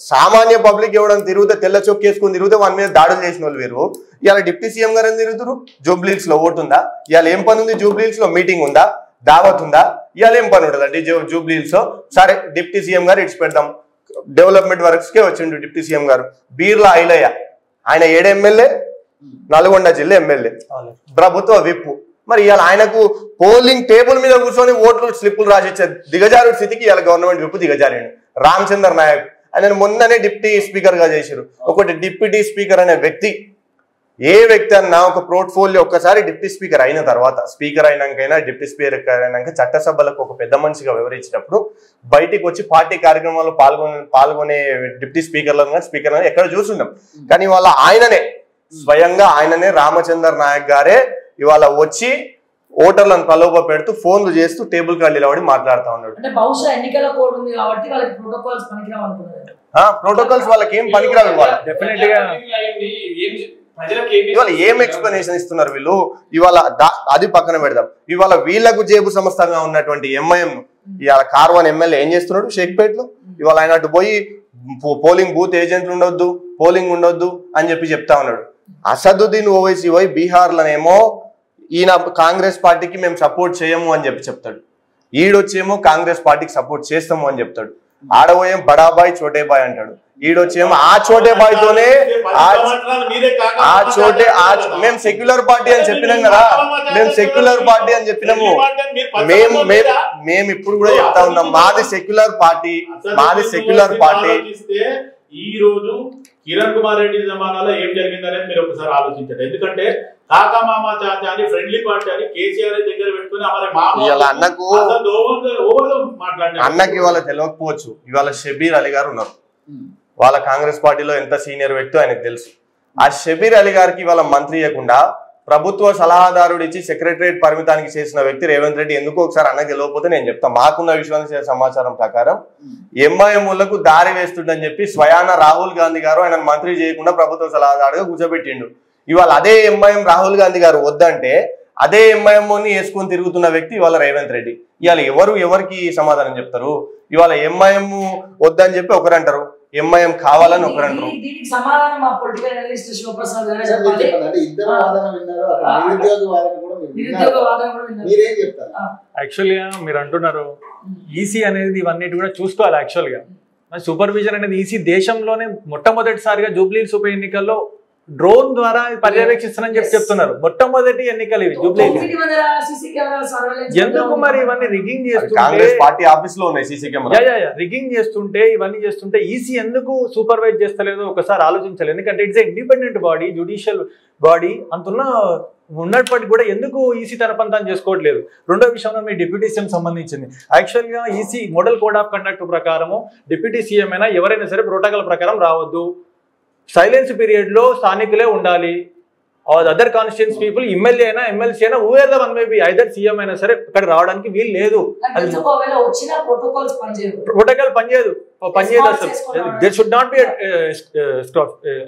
సామాన్య పబ్లిక్ ఎవడని తిరిగితే తెల్ల చొక్కేసుకుని తిరిగితే వాని మీద దాడులు చేసిన వాళ్ళు వేరు. ఇవాళ డిప్యూటీ సీఎం గారు అని తిరుగుతారు. జూబ్లీహిల్స్ లో ఓటు ఉందా? ఇవాళ ఏం పని ఉంది? జూబ్లీహిల్స్ లో మీటింగ్ ఉందా? దావత్ ఉందా? ఇవాళ ఏం పని ఉంటుందండి జూబ్లీహిల్స్ లో? సరే డిప్యూటీ సీఎం గారు ఇడిచి పెడదాం, డెవలప్మెంట్ వర్క్స్ కే వచ్చిండు డిప్యూటీ సీఎం గారు. బీర్లా ఐలయ్య ఆయన 7 ఎమ్మెల్యే, నల్గొండ జిల్లా ఎమ్మెల్యే, ప్రభుత్వ విప్పు. మరి ఇవాళ ఆయనకు పోలింగ్ టేబుల్ మీద కూర్చొని ఓట్లు స్లిప్పులు రాసిచ్చే దిగజారు స్థితికి ఇవాళ గవర్నమెంట్ విప్పు దిగజారాడు. రామచంద్ర నాయక్ ఆయన మొన్ననే డిప్యూటీ స్పీకర్ గా చేశారు. ఒకటి డిప్యూటీ స్పీకర్ అనే వ్యక్తి, ఏ వ్యక్తి అన్నా ఒక పోర్ట్ఫోలియో ఒక్కసారి డిప్యూటీ స్పీకర్ అయిన తర్వాత, స్పీకర్ అయినాకైనా డిప్యూటీ స్పీకర్ అయినాక చట్టసభలకు ఒక పెద్ద మనిషిగా వివరించినప్పుడు బయటికి వచ్చి పార్టీ కార్యక్రమాల్లో పాల్గొనే డిప్యూటీ స్పీకర్లను స్పీకర్ ఎక్కడ చూసుంటాం. కానీ వాళ్ళ ఆయననే స్వయంగా ఆయననే రామచంద్ర నాయక్ గారే ఇవాళ వచ్చి ఓటర్లను ప్రలోభ పెడుతూ ఫోన్లు చేస్తూ టేబుల్ కాడ నిలబడి మాట్లాడుతూ ఉన్నాడు. అంటే బహుశా ఎన్నికల కోడ్ ఉంది కాబట్టి వాళ్ళకి ప్రోటోకాల్స్ పనికిరావు అనుకున్నారు. ప్రోటోకాల్స్ వాళ్ళకి ఏం పనికిరావు. ఇవాళ డెఫినెట్ గా ఇవాళ ఏం ఎక్స్ప్లెనేషన్ ఇస్తున్నారు వీళ్ళు? ఇవాళ అది పక్కన పెడదాం. ఇవాళ వీళ్లకు జేబు సంస్థగా ఉన్నటువంటి ఎంఐఎం ఇవాళ కార్వాన్ ఎమ్మెల్యే ఏం చేస్తున్నాడు షేక్పేట్లో? ఇవాళ ఆయన అటు పోయి పోలింగ్ బూత్ ఏజెంట్లు ఉండొద్దు, పోలింగ్ ఉండొద్దు అని చెప్తా ఉన్నాడు. అసదుద్దీన్ ఓవైసీ పోయి బీహార్లోనేమో ఈయన కాంగ్రెస్ పార్టీకి మేము సపోర్ట్ చేయము అని చెప్తాడు. ఈడొచ్చేమో కాంగ్రెస్ పార్టీకి సపోర్ట్ చేస్తాము అని చెప్తాడు. ఆడబోయేం బడాబాయ్ చోటేబాయ్ అంటాడు. ఈడొచ్చేమో ఆ చోటే బాయ్ తోనే మేము సెక్యులర్ పార్టీ అని చెప్పినాం కదా, మేము సెక్యులర్ పార్టీ అని చెప్పినాము. మేము ఇప్పుడు కూడా చెప్తా ఉన్నాం, మాది సెక్యులర్ పార్టీ, మాది సెక్యులర్ పార్టీ. ఈ రోజు కిరణ్ కుమార్ రెడ్డి జమానాలో ఏం జరిగిందనేది మీరు ఒకసారి ఆలోచించండి. ఎందుకంటే కాకా మామ చాచా అని ఫ్రెండ్లీ పార్టీ అని కేసీఆర్ దగ్గర పెట్టుకుని అన్నకి ఇవాళ తెలియకపోవచ్చు. ఇవాళ షబీర్ అలీ గారు ఉన్నారు, వాళ్ళ కాంగ్రెస్ పార్టీలో ఎంత సీనియర్ వ్యక్తి ఆయనకు తెలుసు. ఆ షబీర్ అలీ గారికి ఇవాళ మంత్రి ఇవ్వకుండా ప్రభుత్వ సలహాదారుడు ఇచ్చి సెక్రటరియట్ పరిమితానికి చేసిన వ్యక్తి రేవంత్ రెడ్డి. ఎందుకు ఒకసారి అన్నకి తెలియకపోతే నేను చెప్తాను. మాకున్న విశ్వాస సమాచారం ప్రకారం ఎంఐఎంలకు దారి వేస్తుండని చెప్పి స్వయాన రాహుల్ గాంధీ గారు ఆయన మంత్రి చేయకుండా ప్రభుత్వ సలహాదారుగా కూర్చోబెట్టిండు. ఇవాళ అదే ఎంఐఎం రాహుల్ గాంధీ గారు వద్దంటే అదే ఎంఐఎంని వేసుకొని తిరుగుతున్న వ్యక్తి ఇవాళ రేవంత్ రెడ్డి. ఇవాళ ఎవరికి సమాధానం చెప్తారు? ఇవాళ ఎంఐఎం వద్దని చెప్పి ఒకరు అంటారు, ఎంఐఎం కావాలని ఒకరు అంటారు. దీనికి సమాధానం మా పొలిటికల్ అనలిస్ట్ శివప్రసాద్ గారే చెప్పాలి. ఇద్దరు వాదన విన్నారు, నిరుద్యోగ వాదన కూడా మీరేం చెప్తారు? యాక్చువల్గా మీరు అంటున్నారు ఈసీ అనేది ఇవన్నిటి కూడా చూసుకోవాలి. యాక్చువల్గా సూపర్విజన్ అనేది ఈసీ దేశంలోనే మొట్టమొదటిసారిగా జూబ్లీహిల్స్ ఉప ఎన్నికల్లో డ్రోన్ ద్వారా పర్యవేక్షిస్తానని చెప్తున్నారు. మొట్టమొదటి ఎన్నికలు ఇవి జూబ్లీహిల్స్. ఎందుకు మరి ఇవన్నీ రిగ్గింగ్ చేస్తుంటే రిగ్గింగ్ చేస్తుంటే ఇవన్నీ చేస్తుంటే ఈసీ ఎందుకు సూపర్వైజ్ చేస్తలేదో ఒకసారి ఆలోచించాలి. ఎందుకంటే it's independent body, judicial body ఉన్నప్పటికీ కూడా ఎందుకు ఈసీ తన పని తాను చేసుకోవట్లేదు? రెండో విషయంలో మీ డిప్యూటీ సీఎం సంబంధించింది. యాక్చువల్గా EC model code of conduct ప్రకారము డిప్యూటీ సీఎం అయినా ఎవరైనా సరే ప్రోటోకాల్ ప్రకారం రావద్దు. సైలెన్స్ పీరియడ్ లో స్థానికులే ఉండాలి. అదర్ కాన్స్టిట్యూన్స్ పీపుల్ ఎమ్మెల్యే అయినా ఎమ్మెల్సీ అయినా where the one may be either CM అయినా సరే ఇక్కడ రావడానికి వీలు లేదు. ప్రోటోకాల్ పనిచేయదు అసలు. There should not be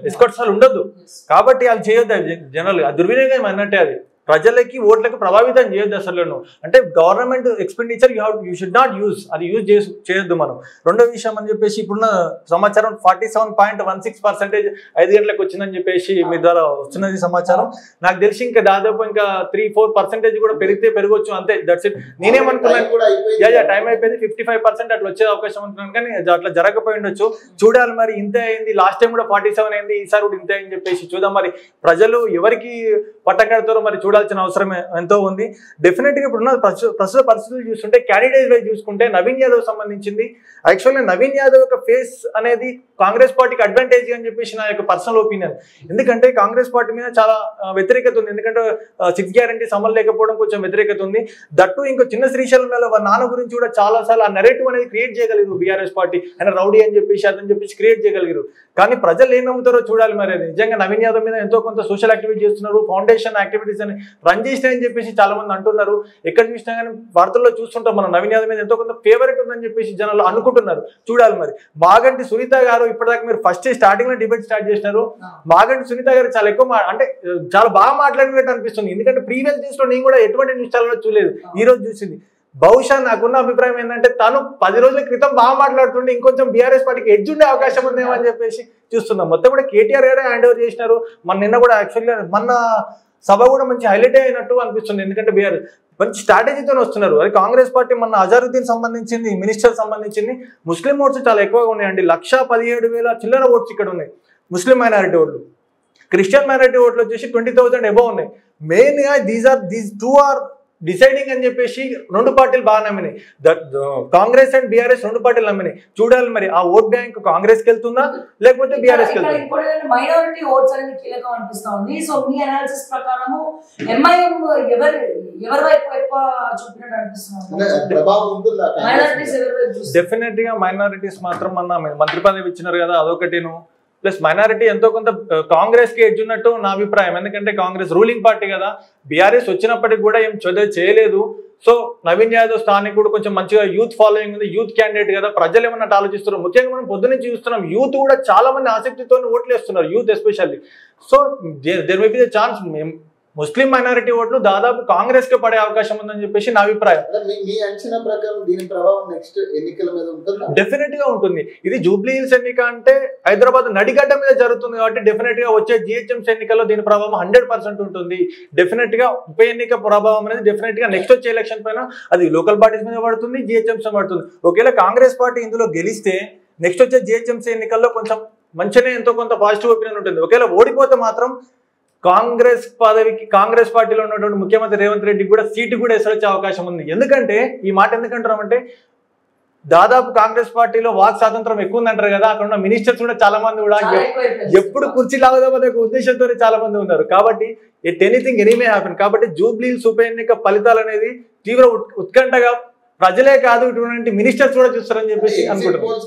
escorts ఉండొద్దు. కాబట్టి అది చేయొద్దు. జనరల్ దుర్వినియోగం అన్నట్టే అది. ప్రజలకి ఓట్లకి ప్రభావితం చేయొద్దు అసలు. అంటే government expenditure you should not use, అది యూజ్ చేయొద్దు మనం. రెండో విషయం అని చెప్పేసి ఇప్పుడున్న సమాచారం 47.16% 5 గంటలకు వచ్చిందని చెప్పేసి మీ ద్వారా వస్తున్నది సమాచారం. నాకు తెలిసి ఇంకా దాదాపు ఇంకా 3-4% కూడా పెరగొచ్చు, అంతే. That's it. నేనేమనుకున్నాను టైం అయిపోయింది 55% అట్లా వచ్చే అవకాశం అనుకున్నాను, కానీ అట్లా జరగకపోయి ఉండొచ్చు. చూడాలి మరి. ఇంతే అయింది లాస్ట్ టైం కూడా 47 అయింది, ఈసారి కూడా ఇంతే అని చెప్పేసి చూద్దాం. మరి ప్రజలు ఎవరికి పట్టం కడతారో మరి చూడాల్సిన అవసరం ఎంతో ఉంది. డెఫినెట్ గా ఇప్పుడున్న ప్రస్తుత పరిస్థితులు చూస్తుంటే క్యాండిడేట్ వైజ్ చూసుకుంటే నవీన్ యాదవ్ సంబంధించింది. యాక్చువల్గా నవీన్ యాదవ్ యొక్క ఫేస్ అనేది కాంగ్రెస్ పార్టీకి అడ్వాంటేజ్ అని చెప్పేసి నా యొక్క పర్సనల్ ఒపీనియన్. ఎందుకంటే కాంగ్రెస్ పార్టీ మీద చాలా వ్యతిరేకత ఉంది. ఎందుకంటే 6 గ్యారెంటీస్ అమలు లేకపోవడం కొంచెం వ్యతిరేకత ఉంది. దట్టు ఇంకో చిన్న శ్రీశైలం మీద వాళ్ళ నాన్న గురించి కూడా చాలా సార్లు ఆ నెరేటివ్ అనేది క్రియేట్ చేయగలిగారు బీఆర్ఎస్ పార్టీ. ఆయన రౌడీ అని చెప్పేసి అదని చెప్పేసి క్రియేట్ చేయగలిగారు. కానీ ప్రజలు ఏం నమ్ముతారో చూడాలి. మరి అది నిజంగా నవీన్ యాదవ్ మీద ఎంతో కొంత సోషల్ యాక్టివిటీ చేస్తున్నారు, ఫౌండేషన్ యాక్టివిటీస్ అని రన్ చేసినాయని చెప్పేసి చాలా మంది అంటున్నారు. ఎక్కడ చూసినా కానీ వార్తల్లో చూస్తుంటాం మనం నవీన్ యాదవ్ మీద ఎంతో కొంత ఫేవరెట్ ఉందని చెప్పేసి జనాలు అనుకుంటున్నారు. చూడాలి మరి. మాగంటి సునీత గారు ఇప్పటిదాకా మీరు ఫస్ట్ స్టార్టింగ్ లో డిబేట్ స్టార్ట్ చేసినారు. మాగంటి సునీత గారు చాలా ఎక్కువ అంటే చాలా బాగా మాట్లాడినట్టు అనిపిస్తుంది. ఎందుకంటే ప్రీవియస్ డేస్ లో నేను కూడా ఎటువంటి న్యూస్ ఛానల్లో చూడలేదు, ఈ రోజు చూసింది. బహుశా నాకున్న అభిప్రాయం ఏంటంటే తను 10 రోజుల క్రితం బాగా మాట్లాడుతుండే ఇంకొంచెం బీఆర్ఎస్ పార్టీకి ఎడ్జ్ ఉండే అవకాశం ఉందేమో అని చెప్పేసి చూస్తున్నాం. మొత్తం కూడా కేటీఆర్ గారే హ్యాండ్ ఓవర్ చేసినారు. నిన్న కూడా యాక్చువల్గా మన సభ కూడా మంచి హైలైట్ అయినట్టు అనిపిస్తుంది. ఎందుకంటే బీఆర్ఎస్ మంచి స్ట్రాటజీతో వస్తున్నారు. అది కాంగ్రెస్ పార్టీ మన అజారుద్దీన్ సంబంధించింది, మినిస్టర్ సంబంధించింది ముస్లిం ఓట్స్ చాలా ఎక్కువగా ఉన్నాయండి. 1,17,000 చిల్లర ఓట్స్ ఇక్కడ ఉన్నాయి ముస్లిం మైనారిటీ ఓట్లు. క్రిస్టియన్ మైనారిటీ ఓట్లు వచ్చేసి 20,000 అబౌవ్ ఉన్నాయి. మెయిన్గా దీస్ టూ ఆర్ డిసైడింగ్ అని చెప్పేసి 2 పార్టీలు బాగా నమ్మినాయి. కాంగ్రెస్ అండ్ బీఆర్ఎస్ 2 పార్టీలు నమ్మినాయి. చూడాలి మరి ఆ ఓట్ బ్యాంక్ కాంగ్రెస్ కి వెళ్తుందా లేకపోతే బీఆర్ఎస్ కి వెళ్తుందా. మైనారిటీ ఓట్స్ అనేది కీలకం అనిపిస్తా ఉంది. సో మీ అనాలిసిస్ ప్రకారము ఎంఐఎం ఎవరి వైపు ఎక్కువ చూపినట్టు అనిపిస్తుంది? డెఫినెట్ గా మైనారిటీస్ మాత్రం మంత్రి పదవి ఇచ్చినారు కదా అదొకటిను. ప్లస్ మైనారిటీ ఎంతో కొంత కాంగ్రెస్ కి ఎడ్జ్ ఉన్నట్టు నా అభిప్రాయం. ఎందుకంటే కాంగ్రెస్ రూలింగ్ పార్టీ కదా, బీఆర్ఎస్ వచ్చినప్పటికి కూడా ఏం చేయలేదు. సో నవీన్ యాదవ్ స్థానికుడు కొంచెం మంచిగా యూత్ ఫాలోయింగ్ ఉంది, యూత్ క్యాండిడేట్ కదా, ప్రజలు ఏమన్నట్టు ఆలోచిస్తున్నారు. ముఖ్యంగా మనం పొద్దు నుంచి చూస్తున్నాం యూత్ కూడా చాలా మంది ఆసక్తితో ఓట్లు వేస్తున్నారు, youth especially. So there may be the chance Muslim minority ఓట్లు దాదాపు కాంగ్రెస్ కి పడే అవకాశం ఉందని చెప్పేసి నా అభిప్రాయం. డెఫినెట్ గా ఉంటుంది. ఇది జూబ్లీ హిల్స్ ఎన్నిక అంటే హైదరాబాద్ నడిగడ్డ మీద జరుగుతుంది కాబట్టి డెఫినెట్ గా వచ్చే జిహెచ్ఎంసీ ఎన్నికల్లో దీని ప్రభావం 100% ఉంటుంది. డెఫినెట్ గా ఉప ఎన్నిక ప్రభావం అనేది డెఫినెట్ గా నెక్స్ట్ వచ్చే ఎలక్షన్ పైన అది లోకల్ పార్టీస్ మీద పడుతుంది, జిహెచ్ఎంసీ పడుతుంది. ఒకవేళ కాంగ్రెస్ పార్టీ ఇందులో గెలిస్తే నెక్స్ట్ వచ్చే జిహెచ్ఎంసీ ఎన్నికల్లో కొంచెం మంచిగానే ఎంతో కొంత పాజిటివ్ ఒపీనియన్ ఉంటుంది. ఒకవేళ ఓడిపోతే మాత్రం కాంగ్రెస్ పార్టీలో ఉన్నటువంటి ముఖ్యమంత్రి రేవంత్ రెడ్డికి కూడా సీటు కూడా ఎసరొచ్చే అవకాశం ఉంది. ఎందుకంటే ఈ మాట ఎందుకంటారంటే దాదాపు కాంగ్రెస్ పార్టీలో వాక్ స్వాతంత్రం ఎక్కువ ఉందంటారు కదా, అక్కడ ఉన్న మినిస్టర్స్ కూడా చాలా మంది కూడా ఎప్పుడు కుర్చీ లాగదామనే ఉద్దేశంతో చాలా మంది ఉన్నారు. కాబట్టి ఎనీథింగ్ ఎనీమే హ్యాపెన్. కాబట్టి జూబ్లీ హిల్స్ ఉప ఎన్నిక ఫలితాలు అనేది తీవ్ర ఉత్కంఠగా ప్రజలే కాదు ఇటువంటి మినిస్టర్స్ కూడా చూస్తారని చెప్పేసి అనుకుంటున్నారు.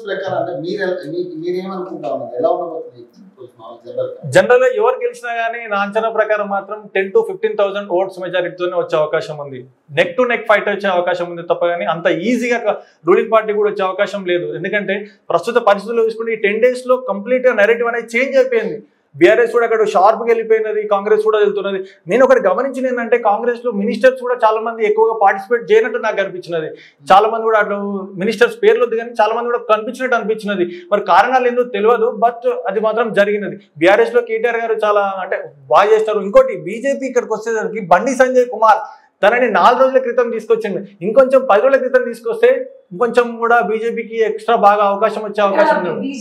జనరల్ గా ఎవరు గెలిచినా గానీ నా అంచనా ప్రకారం మాత్రం 10,000 to 15,000 ఓట్స్ మెజారిటీతోనే వచ్చే అవకాశం ఉంది. నెక్ టు నెక్ ఫైట్ వచ్చే అవకాశం ఉంది తప్ప కానీ అంత ఈజీగా రూలింగ్ పార్టీ కూడా వచ్చే అవకాశం లేదు. ఎందుకంటే ప్రస్తుత పరిస్థితుల్లో చూసుకుంటే ఈ 10 days లో కంప్లీట్ గా నెరేటివ్ అనేది చేంజ్ అయిపోయింది. బీఆర్ఎస్ కూడా అక్కడ షార్ప్గా వెళ్ళిపోయినది, కాంగ్రెస్ కూడా వెళ్తున్నది. నేను ఒకటి గమనించింది ఏంటంటే కాంగ్రెస్ లో మినిస్టర్స్ కూడా చాలా మంది ఎక్కువగా పార్టిసిపేట్ చేయనట్టు నాకు కనిపించినది. చాలా మంది కూడా అట్లా మినిస్టర్స్ పేర్లు వద్దు కానీ చాలా మంది కూడా కనిపించినట్టు అనిపించినది. మరి కారణాలు ఏందో తెలియదు, బట్ అది మాత్రం జరిగినది. బీఆర్ఎస్ లో కేటీఆర్ గారు చాలా అంటే బాగా చేస్తారు. ఇంకోటి బీజేపీ ఇక్కడికి వచ్చేసరికి బండి సంజయ్ కుమార్ తనని 4 రోజుల క్రితం తీసుకొచ్చింది. ఇంకొంచెం 10 రోజుల క్రితం తీసుకొస్తే ఇంకొంచెం కూడా బీజేపీకి ఎక్స్ట్రా బాగా అవకాశం వచ్చే అవకాశం ఉంది.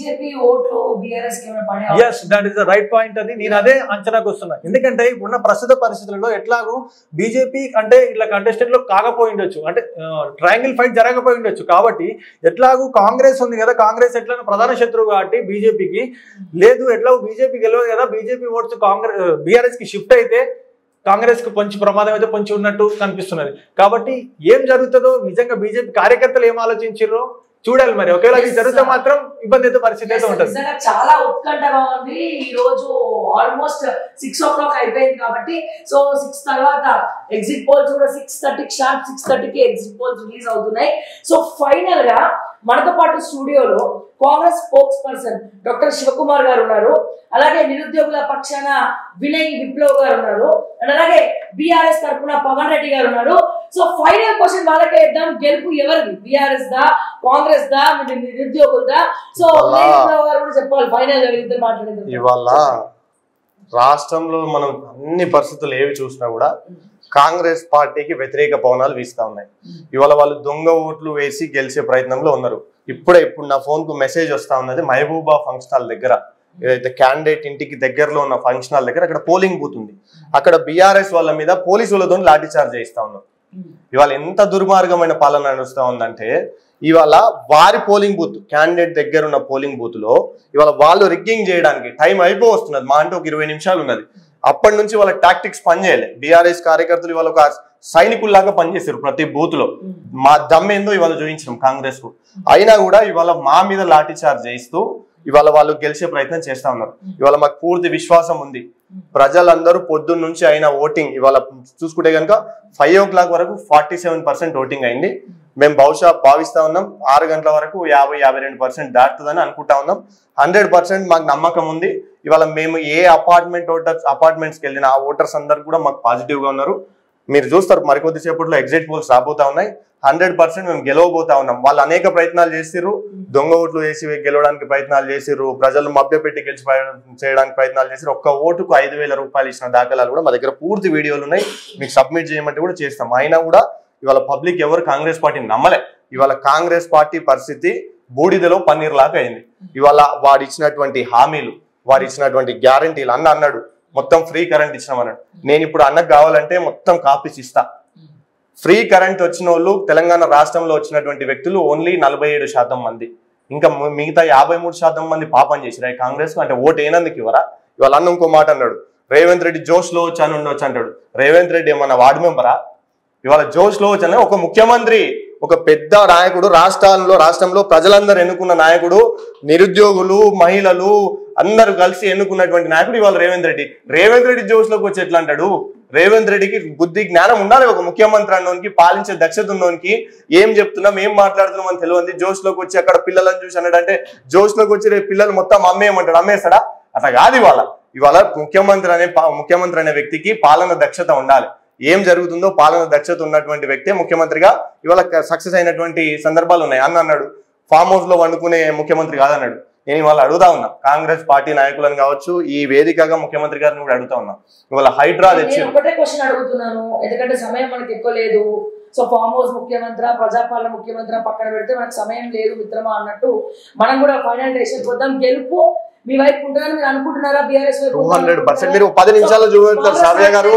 Yes, that is the right point. అది నేను అదే అంచనాకు వస్తున్నా. ఎందుకంటే ఇప్పుడున్న ప్రస్తుత పరిస్థితులలో ఎట్లాగో బీజేపీ అంటే ఇట్లా కంటెస్టెంట్ లో కాకపోయి ఉండొచ్చు, అంటే ట్రయాంగిల్ ఫైట్ జరగకపోయి ఉండొచ్చు. కాబట్టి ఎట్లాగూ కాంగ్రెస్ ఉంది కదా, కాంగ్రెస్ ఎట్లా ప్రధాన శత్రువు కాబట్టి బీజేపీకి లేదు, ఎట్లా బీజేపీ గెలవదు కదా, బీజేపీ ఓట్స్ బీఆర్ఎస్ కి షిఫ్ట్ అయితే కాంగ్రెస్ కు కొంచెం ప్రమాదం అయితే పొంచి ఉన్నట్టు కనిపిస్తున్నది. కాబట్టి ఏం జరుగుతుందో నిజంగా బీజేపీ కార్యకర్తలు ఏం ఆలోచించారో చూడాలి. మరి ఒకవేళ అది జరిగితే మాత్రం ఇబ్బంది అయితే పరిస్థితి అయితే ఉంటుంది. చాలా ఉత్కంఠగా ఉంది. ఈ రోజు ఆల్మోస్ట్ 6 o'clock అయిపోయింది కాబట్టి సో 6 తర్వాత ఎగ్జిట్ పోల్స్ కూడా 6:30 షార్ప్ 6:30కి ఎగ్జిట్ పోల్స్ రిలీజ్ అవుతున్నాయి. సో ఫైనల్ గా మనతో పాటు స్టూడియోలో Congress spokesperson doctor Shivakumar గారు ఉన్నారు, అలాగే నిరుద్యోగుల పక్షాన వినయ్ విప్లవ్ గారు ఉన్నారు, అండ్ అలాగే బీఆర్ఎస్ తరఫున పవన్ రెడ్డి గారు ఉన్నారు. సో ఫైనల్ క్వశ్చన్ వాళ్ళకే ఇద్దాం, గెలుపు ఎవరిది, బీఆర్ఎస్ దా, కాంగ్రెస్ దా, నిరుద్యోగులదా? సో విప్లవ్ గారు కూడా చెప్పాలి ఫైనల్ గా ఇద్దరు మాట్లాడేది. ఇవాళ రాష్ట్రంలో మనం అన్ని పరిస్థితులు ఏవి చూసినా కూడా కాంగ్రెస్ పార్టీకి వ్యతిరేక పవనాలు వీస్తా ఉన్నాయి. ఇవాళ వాళ్ళు దొంగ ఓట్లు వేసి గెలిచే ప్రయత్నంలో ఉన్నారు. ఇప్పుడు నా ఫోన్ కు మెసేజ్ వస్తా ఉన్నది, మహబూబా ఫంక్షన్ హాల్ దగ్గర ఏదైతే క్యాండిడేట్ ఇంటికి దగ్గరలో ఉన్న ఫంక్షన్ హాల్ దగ్గర అక్కడ పోలింగ్ బూత్ ఉంది. అక్కడ బీఆర్ఎస్ వాళ్ళ మీద పోలీసులతో లాఠీ చార్జ్ చేయిస్తా ఉన్నారు. ఇవాళ ఎంత దుర్మార్గమైన పాలన నడుస్తా ఉందంటే ఇవాళ వారి పోలింగ్ బూత్ క్యాండిడేట్ దగ్గర ఉన్న పోలింగ్ బూత్ లో ఇవాళ వాళ్ళు రిగ్గింగ్ చేయడానికి టైం అయిపోవస్తున్నది. మా అంటే ఒక 20 నిమిషాలు ఉన్నది. అప్పటి నుంచి వాళ్ళ టాక్టిక్స్ పనిచేయలే. బీఆర్ఎస్ కార్యకర్తలు ఇవాళ ఒక సైనికుల్లాగా పనిచేశారు ప్రతి బూత్ లో. మా దమ్మేందో ఇవాళ చూపించినాం కాంగ్రెస్ కు. అయినా కూడా ఇవాళ మా మీద లాఠీ చార్జ్ చేయిస్తూ ఇవాళ వాళ్ళు గెలిచే ప్రయత్నం చేస్తా ఉన్నారు. ఇవాళ మాకు పూర్తి విశ్వాసం ఉంది. ప్రజలందరూ పొద్దున్న నుంచి అయిన ఓటింగ్ ఇవాళ చూసుకుంటే కనుక 5 o'clock వరకు 47% ఓటింగ్ అయింది. మేము బహుశా భావిస్తా ఉన్నాం 6 గంటల వరకు 50-52% దాటుతుందని అనుకుంటా ఉన్నాం. 100% మాకు నమ్మకం ఉంది. ఇవాళ మేము ఏ అపార్ట్మెంట్స్కి వెళ్ళిన ఆ ఓటర్స్ అందరు కూడా మాకు పాజిటివ్ గా ఉన్నారు. మీరు చూస్తారు మరికొద్ది సేపట్లో ఎగ్జిట్ పోల్స్ రాబోతా ఉన్నాయి. 100% మేము గెలవబోతా ఉన్నాం. వాళ్ళు అనేక ప్రయత్నాలు చేసిర్రు, దొంగ ఓట్లు వేసి గెలవడానికి ప్రయత్నాలు చేసిర్రు, ప్రజలు మభ్యపెట్టి గెలిచి చేయడానికి ప్రయత్నాలు చేసిర్రు. ఒక్క ఓటుకు 5,000 రూపాయలు ఇచ్చిన దాఖలాలు కూడా మా దగ్గర పూర్తి వీడియోలు ఉన్నాయి. మీకు సబ్మిట్ చేయమంటే కూడా చేస్తాం. అయినా కూడా ఇవాళ పబ్లిక్ ఎవరు కాంగ్రెస్ పార్టీని నమ్మలే. ఇవాళ కాంగ్రెస్ పార్టీ పరిస్థితి బూడిదలో పన్నీర్ లాగా అయింది. ఇవాళ వాడు ఇచ్చినటువంటి హామీలు, వారు ఇచ్చినటువంటి గ్యారంటీలు, అన్నాడు మొత్తం ఫ్రీ కరెంట్ ఇచ్చినామన్నాడు. నేను ఇప్పుడు అన్నకు కావాలంటే మొత్తం కాపీస్ ఇస్తా. ఫ్రీ కరెంట్ వచ్చిన వాళ్ళు తెలంగాణ రాష్ట్రంలో వచ్చినటువంటి వ్యక్తులు ఓన్లీ 47% మంది. ఇంకా మిగతా 53% మంది పాపం చేసిరా కాంగ్రెస్ కు. అంటే ఓటు ఏనందుకు ఇవ్వరా? ఇవాళ అన్న ఇంకో మాట అన్నాడు, రేవంత్ రెడ్డి జోష్ లో వచ్చి అని ఉండొచ్చు అంటాడు. రేవంత్ రెడ్డి ఏమన్నా వార్డు మెంబరా? ఇవాళ జోష్ లో వచ్చి ఒక ముఖ్యమంత్రి, ఒక పెద్ద నాయకుడు, రాష్ట్రంలో ప్రజలందరూ ఎన్నుకున్న నాయకుడు, నిరుద్యోగులు, మహిళలు అందరూ కలిసి ఎన్నుకున్నటువంటి నాయకుడు ఇవాళ రేవంత్ రెడ్డి జోష్ లోకి వచ్చి ఎట్లా అంటాడు? రేవంత్ రెడ్డికి బుద్ధి జ్ఞానం ఉండాలి. ఒక ముఖ్యమంత్రి అన్నోనికి, పాలించే దక్షత ఉన్నోనికి ఏం చెప్తున్నాం, ఏం మాట్లాడుతున్నాం అని తెలియదు. జోష్ లోకి వచ్చి అక్కడ పిల్లలను చూసి అన్నాడంటే జోష్ లోకి వచ్చి రేపు పిల్లలు మొత్తం అమ్మేయమంటాడు. అమ్మేస్తాడా? అట్లా కాదు. ఇవాళ ముఖ్యమంత్రి అనే వ్యక్తికి పాలన దక్షత ఉండాలి. ఏం జరుగుతుందో పాలన దక్షత ఉన్నటువంటి వ్యక్తే ముఖ్యమంత్రిగా ఇవాళ సక్సెస్ అయినటువంటి సందర్భాలు ఉన్నాయి. అన్నాడు ఫామ్ హౌస్ లో వండుకునే ముఖ్యమంత్రి కాదన్నాడు. నేను ఇవాళ అడుగుతా ఉన్నా కాంగ్రెస్ పార్టీ నాయకులను కావచ్చు, ఈ వేదికగా ముఖ్యమంత్రి గారిని కూడా అడుగుతా ఉన్నా. ఇవాళ హైడ్రా తెచ్చి ఒకటే క్వశ్చన్ అడుగుతున్నాను, ఎందుకంటే సమయం మనకి ఎక్కువ లేదు. సో ఫామ్ హౌస్ ముఖ్యమంత్రి, ప్రజాపాలన ముఖ్యమంత్రి పక్కన పెడితే మనకు సమయం లేదు మిత్రమా అన్నట్టు మనం కూడా ఫైనల్ డెసిషన్ పోదాం. గెలుపు మీ వైపు ఉంటుందని మీరు అనుకుంటున్నారా? బీఆర్ఎస్ 200%. మీరు 10 నిమిషాలు చూడతారు శ్రావ్య గారు.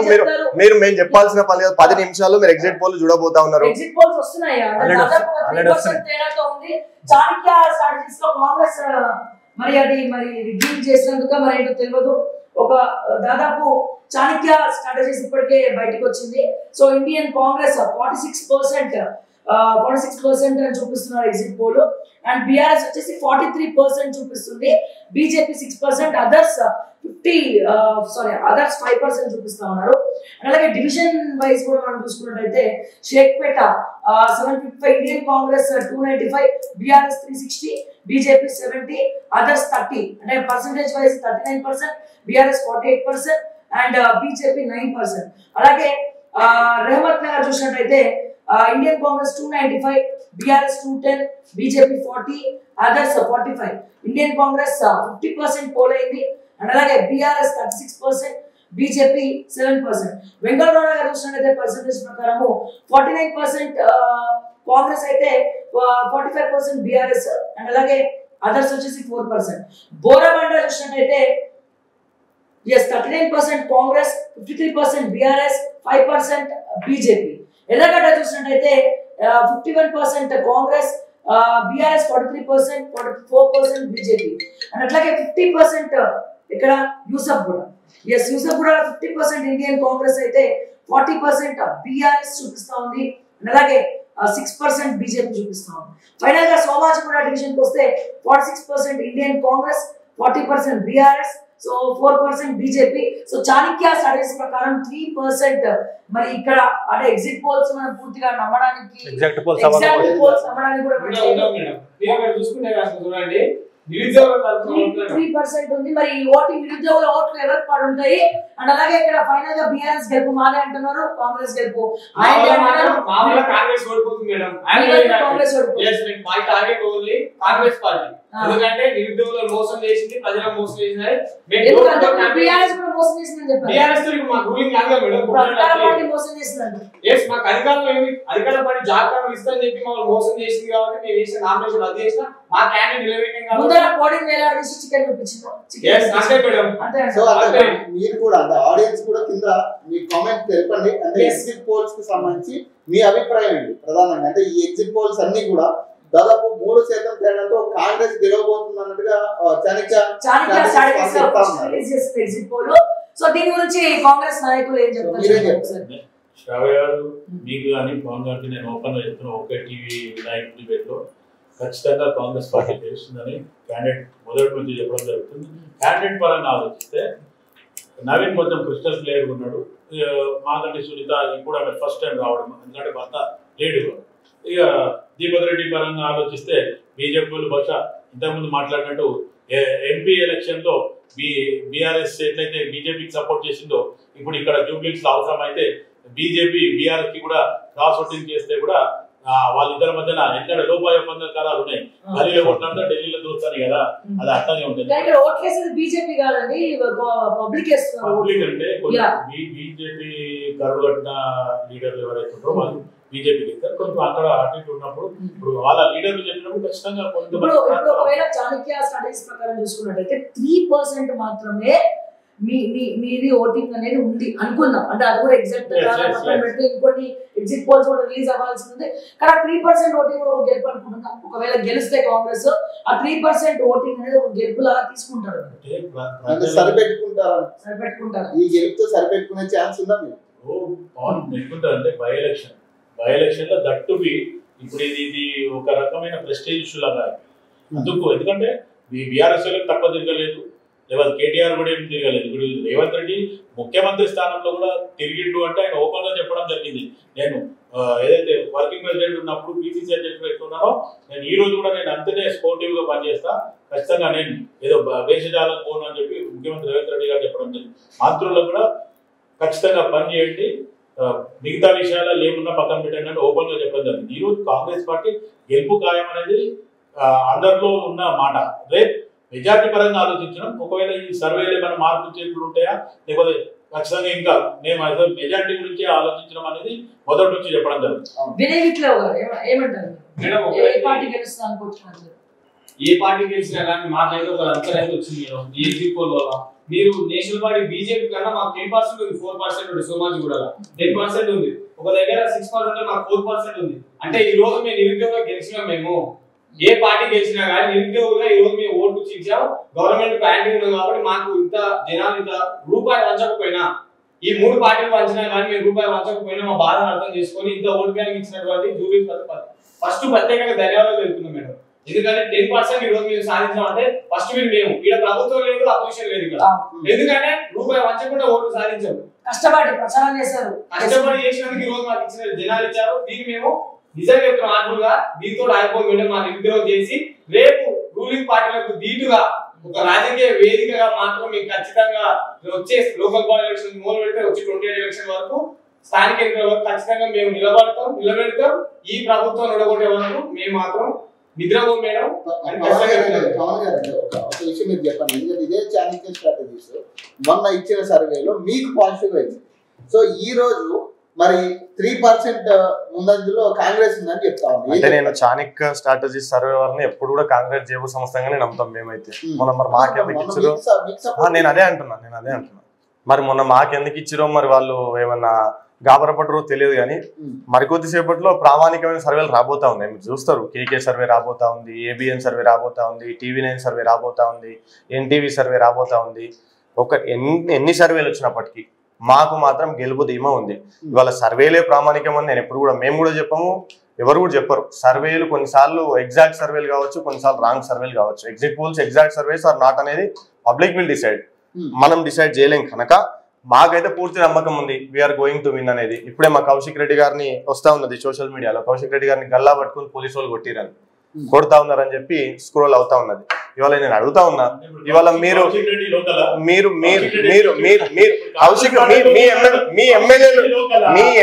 మీరు మేము చెప్పాల్సిన పని లేదు. 10 నిమిషాలు మీరు ఎగ్జిట్ పోల్ చూడబోతా ఉన్నారు. ఎగ్జిట్ పోల్స్ వస్తున్నాయా? తేడాతో ఉంది. చాణక్య స్ట్రాటజీస్ లో కాంగ్రెస్ మరి రిగ్గింగ్ చేసినందుక మరి ఏంటో తెలియదు. ఒక దాదాపు చాణక్య స్ట్రాటజీస్ ఇప్పటికే బయటకు వచ్చింది. సో ఇండియన్ కాంగ్రెస్ 46% అని చూపిస్తున్నారు ఎగ్జిట్ పోల్. అండ్ బీఆర్ఎస్ వచ్చేసి 43% చూపిస్తుంది. బీజేపీ 6%, అదర్స్ 5% చూపిస్తా ఉన్నారు. అలాగే డివిజన్ వైజ్ కూడా మనం చూసుకున్నట్టయితే Shaikpet 755, Indian Congress 295, BRS 360, BJP 70, others 30. అంటే percentage wise 39%, BRS 48% and BJP 9%. అలాగే రెహమత్ నగర్ చూసినట్టయితే Indian Congress 295, BRS 210, BJP 40, others 45. Indian Congress 50% poll అయింది. అండ్ అలాగే బీఆర్ఎస్ 36%, బీజేపీ 7%. వెంకటరమణ గారు చూసినట్టయితే పర్సంటేజ్ ప్రకారము 49% కాంగ్రెస్ అయితే 45% బీఆర్ఎస్ అండ్ అలాగే అదర్స్ వచ్చేసి 4%. బోరబండ చూసినట్టయితే 39% కాంగ్రెస్, 53% బీఆర్ఎస్, 5% బీజేపీ. ఎర్రగడ్డ చూసినట్టయితే 51% కాంగ్రెస్, బీఆర్ఎస్ 43%, 4% బీజేపీ. అండ్ అట్లాగే 50% ఇక్కడ యూసఫ్ కూడా 50% ఇండియన్ కాంగ్రెస్ అయితే 40% బీఆర్ఎస్ చూపిస్తా ఉంది. అండ్ అలాగే 6% బీజేపీ చూపిస్తా ఉంది. ఫైనల్ గా సోమాజిగూడ డివిజన్ కి వస్తే 46% Indian Congress, 40% BRS, so 4% BJP. So Chanakya studies ప్రకారం 3% మరి ఇక్కడ అంటే ఎగ్జిట్ పోల్స్ మనం పూర్తిగా నమ్మడానికి ఎగ్జాక్ట్ పోల్స్ నమ్మడానికి కూడా చూసుకుంటే చూడండి 3% ఉంది. మరి ఓటింగ్ నిరుద్యోగుల ఓట్లు ఎవరికి పడి ఉంటాయి? అండ్ అలాగే ఇక్కడ ఫైనల్ గా బీఆర్ఎస్ గెలుపు మాదే అంటున్నారు, కాంగ్రెస్ గెలుపు కాంగ్రెస్ ఓడిపోతుంది మేడం. కాంగ్రెస్ పార్టీ ఎందుకంటే నిరుద్యోగులను మోసం చేసింది, ప్రజలను మోసం చేసింది. బీఆర్ఎస్ కూడా మోసం చేసిందని చెప్పారు. బీఆర్ఎస్ మాకు రూలింగ్ కాదు మేడం. మోసం చేసిందంట. మాకు అధికారంలో అధికార పార్టీ జాబ్ కార్డు ఇస్తామని చెప్పి మమ్మల్ని మోసం చేసింది కాబట్టి మేము వేసిన నామినేషన్ రద్దు చేసిన మా క్యాండిడేట్ నిలబెట్టాం కాబట్టి చికెన్ చూపించింది. సో మీరు కూడా అంటే ఆడియన్స్ కూడా కింద మీ కామెంట్ తెలపండి. అంటే ఎగ్జిట్ పోల్స్ కి సంబంధించి మీ అభిప్రాయం ఏంటి ప్రధానంగా? అంటే ఈ ఎగ్జిట్ పోల్స్ అన్ని కూడా దాదాపు 3% తేడాతో కాంగ్రెస్ గెలవబోతుంది అన్నట్టుగా ఎగ్జిట్ పోల్. సో దీని గురించి కాంగ్రెస్ నాయకులు ఏం చెప్తారు? శ్రావ్య గారు మీకు కానీ పవన్ గారికి నేను ఓపెన్ గా చెప్తున్నా, ఒకే టీవీ నాయకుడి డిబేట్ లో ఖచ్చితంగా కాంగ్రెస్ పార్టీ తెలుస్తుందని క్యాండిడేట్ మొదటి నుంచి చెప్పడం జరుగుతుంది. క్యాండిడేట్ పరంగా ఆలోచిస్తే నవీన్ కొంచెం క్రిస్టల్ క్లియర్ ఉన్నాడు. మాగంటి సునీత ఇప్పుడు ఆమె ఫస్ట్ టైం రావడం, ఎందుకంటే భర్త లేడు. ఇక దీపక్ రెడ్డి పరంగా ఆలోచిస్తే బీజేపీ వాళ్ళు బహుశా ఇంతకుముందు మాట్లాడినట్టు ఎంపీ ఎలక్షన్ లో బీఆర్ఎస్ ఎట్లయితే బీజేపీకి సపోర్ట్ చేసిందో ఇప్పుడు ఇక్కడ జూబ్లీస్ అవసరం అయితే బీజేపీ బీఆర్ఎస్ కి కూడా క్రాస్ ఓటింగ్ చేస్తే కూడా వాళ్ళిద్దరి మధ్యన ఎక్కడ లోపాయ ఒప్పందాలు ఉన్నాయి. ఢిల్లీలో కొట్లాడితే ఢిల్లీలో దోస్తాను కదా, అది అట్లానే ఉంటుంది. బీజేపీ కాదండి, పబ్లిక్ పబ్లిక్ అంటే బీజేపీ కరుడు కట్టిన లీడర్లు ఎవరైతే ఉంటారో వాళ్ళు బీజేపీకి ఇస్తారు. కొంచెం అక్కడ అటు ఇటు ఉన్నప్పుడు ఇప్పుడు వాళ్ళ లీడర్లు చెప్పినప్పుడు ఖచ్చితంగా ఒకవేళ చాణక్య స్ట్రాటజీస్ ప్రకారం చూసుకున్నట్టయితే 3% మాత్రమే మీది ఓటింగ్ అనేది ఉంది అనుకుందాం. అంటే అది కూడా ఎగ్జాక్ట్ పెడితే ఇంకొన్ని ఎగ్జిట్ పోల్స్ కూడా రిలీజ్ అవ్వాల్సి ఉంది. కానీ 3% ఓటింగ్ కూడా ఒక గెలుపు అనుకుంటున్నాం. ఒకవేళ గెలిస్తే కాంగ్రెస్ ఆ 3% ఓటింగ్ అనేది ఒక గెలుపులాగా తీసుకుంటారు. సరిపెట్టుకుంటారు. ఈ గెలుపుతో సరిపెట్టుకునే ఛాన్స్ ఉందా మీరు? పెట్టుకుంటారంటే బై ఎలక్షన్ లో దట్టుబి ఇప్పుడు ఇది ఒక రకమైన ప్రెస్టేజ్ ఇష్యూ లాగా అందుకు. ఎందుకంటే బీఆర్ఎస్ తక్కువ తిరగలేదు, లేదా కేటీఆర్ కూడా ఏం తిరగలేదు. ఇప్పుడు రేవంత్ రెడ్డి ముఖ్యమంత్రి స్థానంలో కూడా తిరిగిండు అంటే ఆయన ఓపెన్ గా చెప్పడం జరిగింది. నేను ఏదైతే వర్కింగ్ ప్రెసిడెంట్ ఉన్నప్పుడు పీసీసీ అధ్యక్షుడు ఎట్లున్నారో నేను ఈ రోజు కూడా నేను అంతనే స్పోర్టివ్ గా పనిచేస్తా, ఖచ్చితంగా నేను ఏదో వేషజాలం పోను అని చెప్పి ముఖ్యమంత్రి రేవంత్ రెడ్డి గారు చెప్పడం జరిగింది. మంత్రులకు కూడా ఖచ్చితంగా పని చేయండి, మిగతా విషయాలు లేకున్నా పక్కన పెట్టండి అంటే ఓపెన్ గా చెప్పడం జరిగింది. ఈ రోజు కాంగ్రెస్ పార్టీ గెలుపు ఖాయం అనేది అందరిలో ఉన్న మాట. రేపు మెజార్టీ పరంగా ఆలోచించడం, ఒకవేళ ఈ సర్వేలు ఏమైనా మార్పు చేతులు ఉంటాయా లేకపోతే ఖచ్చితంగా ఇంకా మేము అసలు మెజార్టీ గురించి ఆలోచించడం అనేది మొదటి నుంచి చెప్పడం జరుగుతుంది. ఏ పార్టీ గెలిచినా కానీ మాకైతే ఒక అంచనా అయితే వచ్చింది. ఈ ఎగ్జిట్ పోల్ వల్ల మీరు నేషనల్ పార్టీ బీజేపీ కన్నా మాకు 10% ఉంది, 4% ఉంది. సోమాజి కూడా 10% ఉంది, ఒక దగ్గర 6% మాకు 4% ఉంది. అంటే ఈ రోజు మేము నిరుద్యోగులు గెలిచినాం. మేము ఏ పార్టీ గెలిచినా కానీ నిరుద్యోగులుగా ఈ రోజు మేము ఓటు ఇచ్చాం. గవర్నమెంట్ ప్యాంటీ ఉంది కాబట్టి మాకు ఇంత జనాలు ఇంత రూపాయి వంచకపోయినా, ఈ 3 పార్టీలు వంచినా కానీ మేము రూపాయి వంచకపోయినా మా బాధను అర్థం చేసుకొని ఇంత ఓటు బ్యాంక్ ఇచ్చినటువంటి జూబ్లీ ఫస్ట్ ప్రత్యేకంగా ధన్యవాదాలు తెలుపుతున్నాం మేడం. ఎందుకంటే 10% ఈ రోజు మేము సాధించామంటే ఫస్ట్ మేము ఇక్కడ ప్రభుత్వం లేదు, అపోజిషన్ లేదు ఇక్కడ. ఎందుకంటే రూపాయి వంచకుండా ఓటు సాధించాము, కష్టపడి ప్రచారం చేశారు. కష్టపడి చేసినందుకు ఈ రోజు మాకు ఇచ్చిన జనాలు ఇచ్చారు. దీన్ని మేము నిజంగా చెప్తున్న ఆటలుగా దీంతో ఆగిపోయి మా నిరుద్యోగం చేసి రేపు రూలింగ్ పార్టీలకు దీటుగా ఒక రాజకీయ వేదికగా మాత్రం మేము ఖచ్చితంగా వచ్చే లోకల్ బాడీ ఎలక్షన్ మొదలు పెడితే వచ్చి 28 ఎలక్షన్ వరకు స్థానిక ఎన్నికల వరకు ఖచ్చితంగా మేము నిలబెడతాం. ఈ ప్రభుత్వం నిలబడే వరకు మేము మాత్రం నిద్రపో మేడం. ఒక విషయం మీరు చెప్పండి, ఎందుకంటే ఇదే చాణక్య స్ట్రాటజీస్ మొన్న ఇచ్చిన సర్వేలో మీకు పాజిటివ్ అయింది. సో ఈ రోజు మరి 3% ముందంజలో కాంగ్రెస్ ఉందని చెప్తా ఉంది. అంటే నేను చాణక్య స్ట్రాటజీస్ సర్వే వారిని ఎప్పుడు కూడా కాంగ్రెస్ జేబు సంస్థగానే నమ్ముతాం మేమైతే. మొన్న మరి మాకెందుకు ఇచ్చిరో నేను అదే అంటున్నా. మరి మొన్న మాకెందుకు ఇచ్చిరో మరి వాళ్ళు ఏమన్నా గాబరపడరో తెలియదు. కానీ మరికొద్దిసేపట్లో ప్రామాణికమైన సర్వేలు రాబోతా ఉన్నాయి. మీరు చూస్తారు, కేకే సర్వే రాబోతా ఉంది, ఏబిఎన్ సర్వే రాబోతా ఉంది, TV9 సర్వే రాబోతా ఉంది, NTV సర్వే రాబోతా ఉంది. ఎన్ని సర్వేలు వచ్చినప్పటికీ మాకు మాత్రం గెలుపు ధీమా ఉంది. ఇవాళ సర్వేలే ప్రామాణికం అని నేను ఎప్పుడు కూడా, మేము కూడా చెప్పము, ఎవరు కూడా చెప్పరు. సర్వేలు కొన్నిసార్లు ఎగ్జాక్ట్ సర్వేలు కావచ్చు, కొన్నిసార్లు రాంగ్ సర్వేలు కావచ్చు. Exit polls exact surveys are not అనేది పబ్లిక్ విల్ డిసైడ్. మనం డిసైడ్ చేయలేం కనుక మాకైతే పూర్తి నమ్మకం ఉంది వీఆర్ గోయింగ్ టు విన్ అనేది. ఇప్పుడే మా కౌశిక్ రెడ్డి గారిని వస్తా ఉన్నది సోషల్ మీడియాలో, కౌశిక్ రెడ్డి గారిని గల్లా పట్టుకుని పోలీసు వాళ్ళు కొడతా ఉన్నారని చెప్పి స్క్రోల్ అవుతా ఉన్నది. ఇవాళ నేను అడుగుతా ఉన్నా, ఇవాళ మీరు కౌశిక్ మీ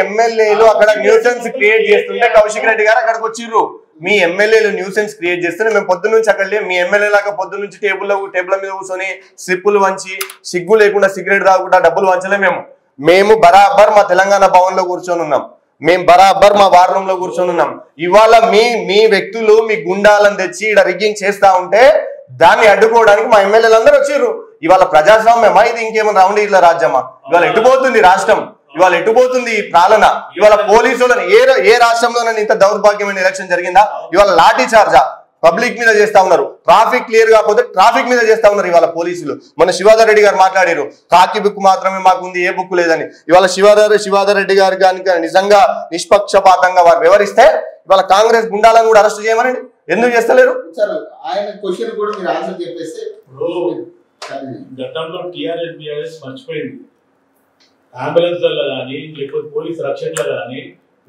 ఎమ్మెల్యేలు అక్కడ న్యూసెన్స్ క్రియేట్ చేస్తుంటే కౌశిక్ రెడ్డి గారు అక్కడికి వచ్చిర్రు. మీ ఎమ్మెల్యేలు న్యూసెన్స్ క్రియేట్ చేస్తే మేము పొద్దు నుంచి అక్కడ మీ ఎమ్మెల్యే లాగా పొద్దు నుంచి టేబుల్ మీద కూర్చొని స్లిప్పులు వంచి సిగ్గు లేకుండా సిగరెట్ తాగకుండా డబ్బులు వంచలే. మేము బరాబర్ మా తెలంగాణ భవన్ లో కూర్చొని ఉన్నాం, మేము బరాబర్ మా వార్ రూమ్ లో కూర్చొని ఉన్నాం. ఇవాళ మీ వ్యక్తులు మీ గుండాలను తెచ్చి ఇక్కడ రిగ్గింగ్ చేస్తా ఉంటే దాన్ని అడ్డుకోవడానికి మా ఎమ్మెల్యేలు అందరూ వచ్చిర్రు. ఇవాళ ప్రజాస్వామ్యమా ఇది, ఇంకేమైనా రౌండ్ ఇట్లా రాజ్యమా? ఇవాళ ఎటుపోతుంది రాష్ట్రం, ఇవాళ ఎటుపోతుంది ఈ పాలన? ఇవాళ పోలీసులను ఏ రాష్ట్రంలోనైనా ఇంత దౌర్భాగ్యమైన ఎలక్షన్ జరిగిందా? ఇవాళ లాఠీ చార్జా పబ్లిక్ మీద చేస్తా ఉన్నారు, ట్రాఫిక్ క్లియర్ కాకపోతే ట్రాఫిక్ మీద చేస్తా ఉన్నారు ఇవాళ పోలీసులు. మన శివాధర్ రెడ్డి గారు మాట్లాడారు, కాకి బుక్ మాత్రమే మాకు ఉంది, ఏ బుక్ లేదని. ఇవాళ శివాధర్ రెడ్డి గారు కనుక నిజంగా నిష్పక్షపాతంగా వారు వివరిస్తే ఇవాళ కాంగ్రెస్ గుండాలను కూడా అరెస్ట్ చేయమనండి, ఎందుకు చేస్తలేరు? ఆయన క్వశ్చన్ కూడా మీరు ఆన్సర్ చెప్పేస్తే గతంలో టీఆర్ఎస్ మర్చిపోయింది. అంబులెన్స్ వల్ల కానీ లేకపోతే పోలీస్ రక్షకులు కానీ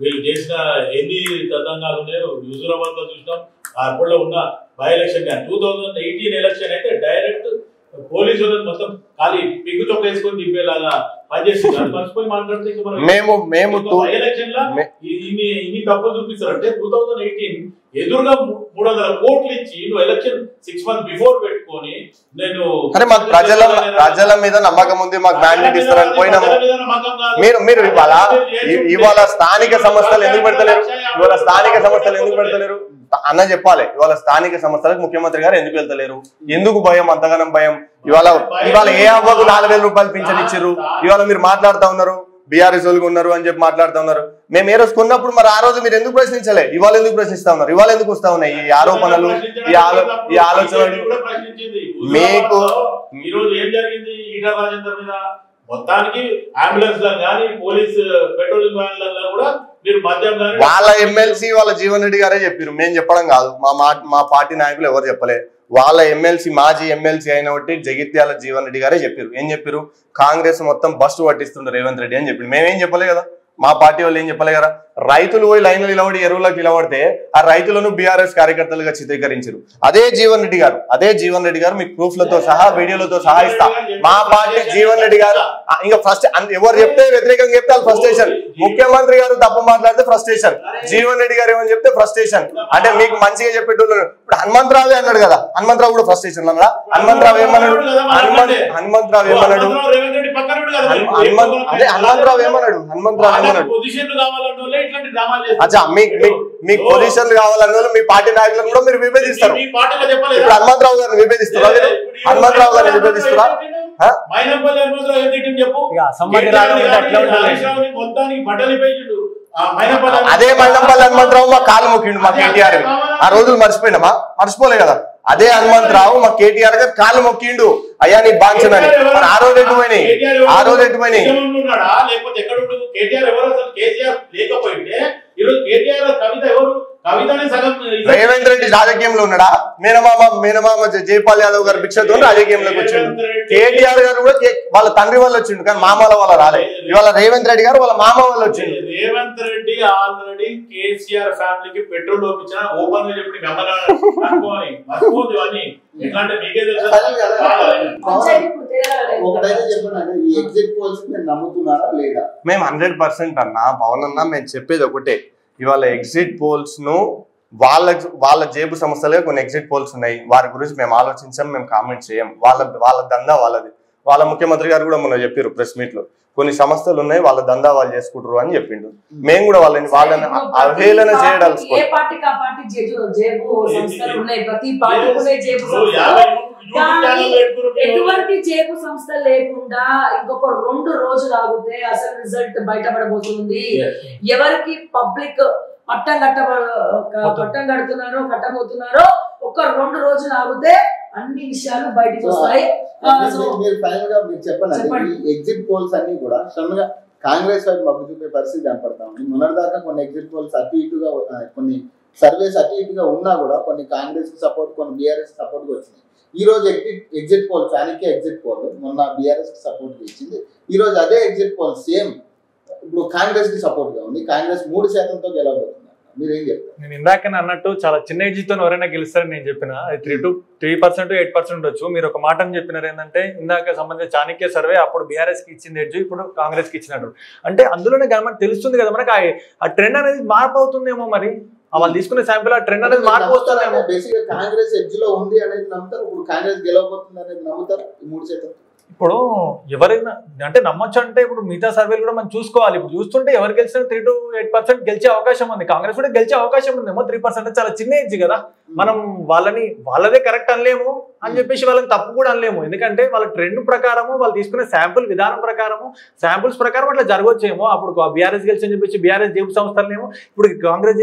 వీళ్ళు చేసిన ఎన్ని తతంగాలు ఉన్నాయో హుజూరాబాద్ లో చూసినాం. అప్పట్లో ఉన్న బై ఎలక్షన్ కానీ 2018 ఎలక్షన్ అయితే డైరెక్ట్ పోలీసులను మొత్తం ఖాళీ పిగ్గు చొక్క వేసుకొని దింపేలాగా పనిచేస్తుంది. అది మర్చిపోయి మాట్లాడితే ఇంకా మనం మేము ఎలక్షన్ లో ఇన్ని తప్పులు చూపిస్తారంటే 2018 ఎదురుగా 300 కోట్లు ఇచ్చి నువ్వు ఎలక్షన్ 6 months బిఫోర్ పెట్టుకొని నేను అరే మాకు ప్రజల మీద నమ్మకం ఉంది, మాకు మ్యాండేట్ ఇస్తారని పోయినాము. మీరు ఇవాళ స్థానిక సంస్థలు ఎందుకు పెడతలేరు? అన్న చెప్పాలి. ఇవాళ స్థానిక సంస్థలకు ముఖ్యమంత్రి గారు ఎందుకు వెళ్తలేరు? ఎందుకు భయం, అంతగానం భయం? ఇవాళ ఏ అవ్వకు 4,000 రూపాయలు పింఛన్ ఇచ్చారు, ఇవాళ మీరు మాట్లాడుతూ ఉన్నారు బీఆర్ఎస్ వాళ్ళు ఉన్నారు అని చెప్పి మాట్లాడుతూ ఉన్నారు. మేము ఏ రోజు కొన్నప్పుడు మరి ఆ రోజు మీరు ఎందుకు ప్రశ్నించలే? ఇవాళ ఎందుకు ప్రశ్నిస్తా ఉన్నారు? ఇవాళ ఎందుకు వస్తా ఉన్నాయి ఈ ఆరోపణలు, ఈ ఆలోచనలు? మీకు ఈరోజు ఏం జరిగింది ఈటల రాజేందర్ మీద? మొత్తానికి అంబులెన్స్ లను కానీ పోలీస్ పెట్రోలింగ్ వ్యాన్లలో కూడా మీరు మద్యం కానీ వాళ్ళ ఎమ్మెల్సీ వాళ్ళ జీవన్ రెడ్డి గారే చెప్పారు, మేము చెప్పడం కాదు. మా పార్టీ నాయకులు ఎవరు చెప్పలే. వాళ్ళ ఎమ్మెల్సీ మాజీ ఎమ్మెల్సీ అయిన ఒకటి జగిత్యాల జీవన్ రెడ్డి గారే చెప్పారు. ఏం చెప్పారు? కాంగ్రెస్ మొత్తం బస్సు పట్టిస్తుండ్రు రేవంత్ రెడ్డి అని చెప్పారు. మేమేం చెప్పలే కదా, మా పార్టీ వాళ్ళు ఏం చెప్పలే కదా. రైతులు పోయి లైన్లో నిలబడి ఎరువులకు నిలబడితే ఆ రైతులను బీఆర్ఎస్ కార్యకర్తలుగా చిత్రీకరించారు. అదే జీవన్ రెడ్డి గారు మీకు ప్రూఫ్లతో సహా వీడియోలతో సహా ఇస్తా. మా పార్టీ జీవన్ రెడ్డి గారు ఇంకా ఫస్ట్ ఎవరు చెప్తే వ్యతిరేకంగా చెప్తే వాళ్ళు ఫ్రస్ట్రేషన్. ముఖ్యమంత్రి గారు తప్పు మాట్లాడితే ఫ్రస్ట్రేషన్, జీవన్ రెడ్డి గారు ఏమని చెప్తే ఫ్రస్ట్రేషన్. అంటే మీకు మంచిగా చెప్పేటోళ్ళు ఇప్పుడు హనుమంతరావు అన్నాడు కదా, హనుమంతరావు కూడా ఫ్రస్ట్రేషన్ అన్నాడా? హనుమంతరావు ఏమన్నాడు? అచ్చా మీకు పొజిషన్లు కావాలన్న మీ పార్టీ నాయకులను కూడా మీరు విభేదిస్తారు. ఇప్పుడు హనుమంతరావు గారిని విభేదిస్తారా? హనుమంతరావు గారిని విభేదిస్తారా? అదే మైనంపల్లి హనుమంతరావు మా కాలు మొక్కిండు మా కేటీఆర్. ఆ రోజులు మర్చిపోలే కదా. అదే హనుమంతరావు మా కేటీఆర్ గారు కాలు మొక్కిండు, అయ్యా నీ బాంచనని. మరి ఆ రోజు ఎటుపోయినాయి? రేవంత్ రెడ్డి రాజకీయంలో ఉన్నాడా? మేనమామ జైపాల్ యాదవ్ గారు భిక్షతో రాజకీయంలోకి వచ్చిండు. కేటీఆర్ గారు కూడా వాళ్ళ తండ్రి వల్ల వచ్చిండు, కానీ మామల వల్ల రాలే. ఇవాళ రేవంత్ రెడ్డి గారు వాళ్ళ మామ వల్ల వచ్చిండు. రేవంత్ రెడ్డి ఆల్రెడీ కేసీఆర్ ఫ్యామిలీకి పెట్రోల్ ఓపించిన ఓపెన్ గా చెప్పి మేము 100% అన్నా పవన్ అన్నా మేము చెప్పేది ఒకటే. ఇవాళ ఎగ్జిట్ పోల్స్ ను వాళ్ళ జేబు సంస్థలుగా కొన్ని ఎగ్జిట్ పోల్స్ ఉన్నాయి, వారి గురించి మేము ఆలోచించాం, మేము కామెంట్ చేయం. వాళ్ళ దందా వాళ్ళది. వాళ్ళ ముఖ్యమంత్రి గారు కూడా మొన్న చెప్పారు ప్రెస్ మీట్ లో, కొన్ని సంస్థలు ఉన్నాయి వాళ్ళ దందా వాళ్ళు చేసుకుంటారు అని చెప్పిండు. మేము కూడా వాళ్ళని అవహేళన చేయడానికి ఎటువంటి జేబు సంస్థ లేకుండా ఇంకొక 2 రోజులు ఆగితే అసలు రిజల్ట్ బయటపడబోతుంది. ఎవరికి పబ్లిక్ పట్టం కట్టబోతున్నారో ఒక 2 రోజులు ఆగితే అన్ని విషయాలు బయటకు వస్తాయి. మీరు చెప్పండి, ఎగ్జిట్ పోల్స్ అన్ని కూడా సడన్గా కాంగ్రెస్ వైపు మబ్బు చూపే పరిస్థితి కనపడతా ఉంది. మొన్నటిదాకా కొన్ని ఎగ్జిట్ పోల్స్ అటు ఇటుగా, కొన్ని సర్వేస్ అటు ఇటుగా ఉన్నా కూడా కొన్ని కాంగ్రెస్ కి సపోర్ట్, కొన్ని బీఆర్ఎస్ సపోర్ట్ గా వచ్చినాయి. ఈ రోజు ఎగ్జిట్ పోల్ ఫ్యానికే ఎగ్జిట్ పోల్ మొన్న బీఆర్ఎస్ కి సపోర్ట్ ఇచ్చింది. ఈ రోజు అదే ఎగ్జిట్ పోల్ సేమ్ ఇప్పుడు కాంగ్రెస్ కి సపోర్ట్ గా ఉంది. కాంగ్రెస్ 3%తో గెలవబోతుంది. మీరేం చెప్తారు? నేను ఇందాక అన్నట్టు చాలా చిన్న ఏజ్తో ఎవరైనా గెలుస్తారని నేను చెప్పిన 3% 8% ఉండొచ్చు. మీరు ఒక మాట అని చెప్పినారు ఏంటంటే ఇందాక సంబంధించిన చాణక్య సర్వే అప్పుడు బీఆర్ఎస్ కి ఇచ్చింది ఎడ్జ్, ఇప్పుడు కాంగ్రెస్ కి ఇచ్చినట్టు. అంటే అందులోనే మనకు తెలుస్తుంది కదా మనకి ఆ ట్రెండ్ అనేది మార్పు అవుతుందేమో. మరి వాళ్ళు తీసుకునే శాంపుల్ ఆ ట్రెండ్ అనేది మార్పు వస్తుందేమో. బేసిక్ గా కాంగ్రెస్ ఎడ్జ్ లో ఉంది అనేది నమ్ముతారు. ఇప్పుడు కాంగ్రెస్ గెలవబోతుంది అనేది నమ్ముతారు. 3%. ఇప్పుడు ఎవరైనా అంటే నమ్మొచ్చు అంటే ఇప్పుడు మిగతా సర్వేలు కూడా మనం చూసుకోవాలి. ఇప్పుడు చూస్తుంటే ఎవరు గెలిచినా 3 to 8% గెలిచే అవకాశం ఉంది. కాంగ్రెస్ కూడా గెలిచే అవకాశం ఉందేమో. 3% చాలా చిన్న ఏజ్ కదా. మనం వాళ్ళదే కరెక్ట్ అనలేము అని చెప్పేసి వాళ్ళని తప్పు కూడా అనలేము. ఎందుకంటే వాళ్ళ ట్రెండ్ ప్రకారము వాళ్ళు తీసుకునే శాంపుల్ విధానం ప్రకారము శాంపుల్స్ ప్రకారం అట్లా జరగవచ్చేమో. అప్పుడు బీఆర్ఎస్ గెలిచి అని చెప్పేసి బీఆర్ఎస్ జేబు సంస్థలేమో, ఇప్పుడు కాంగ్రెస్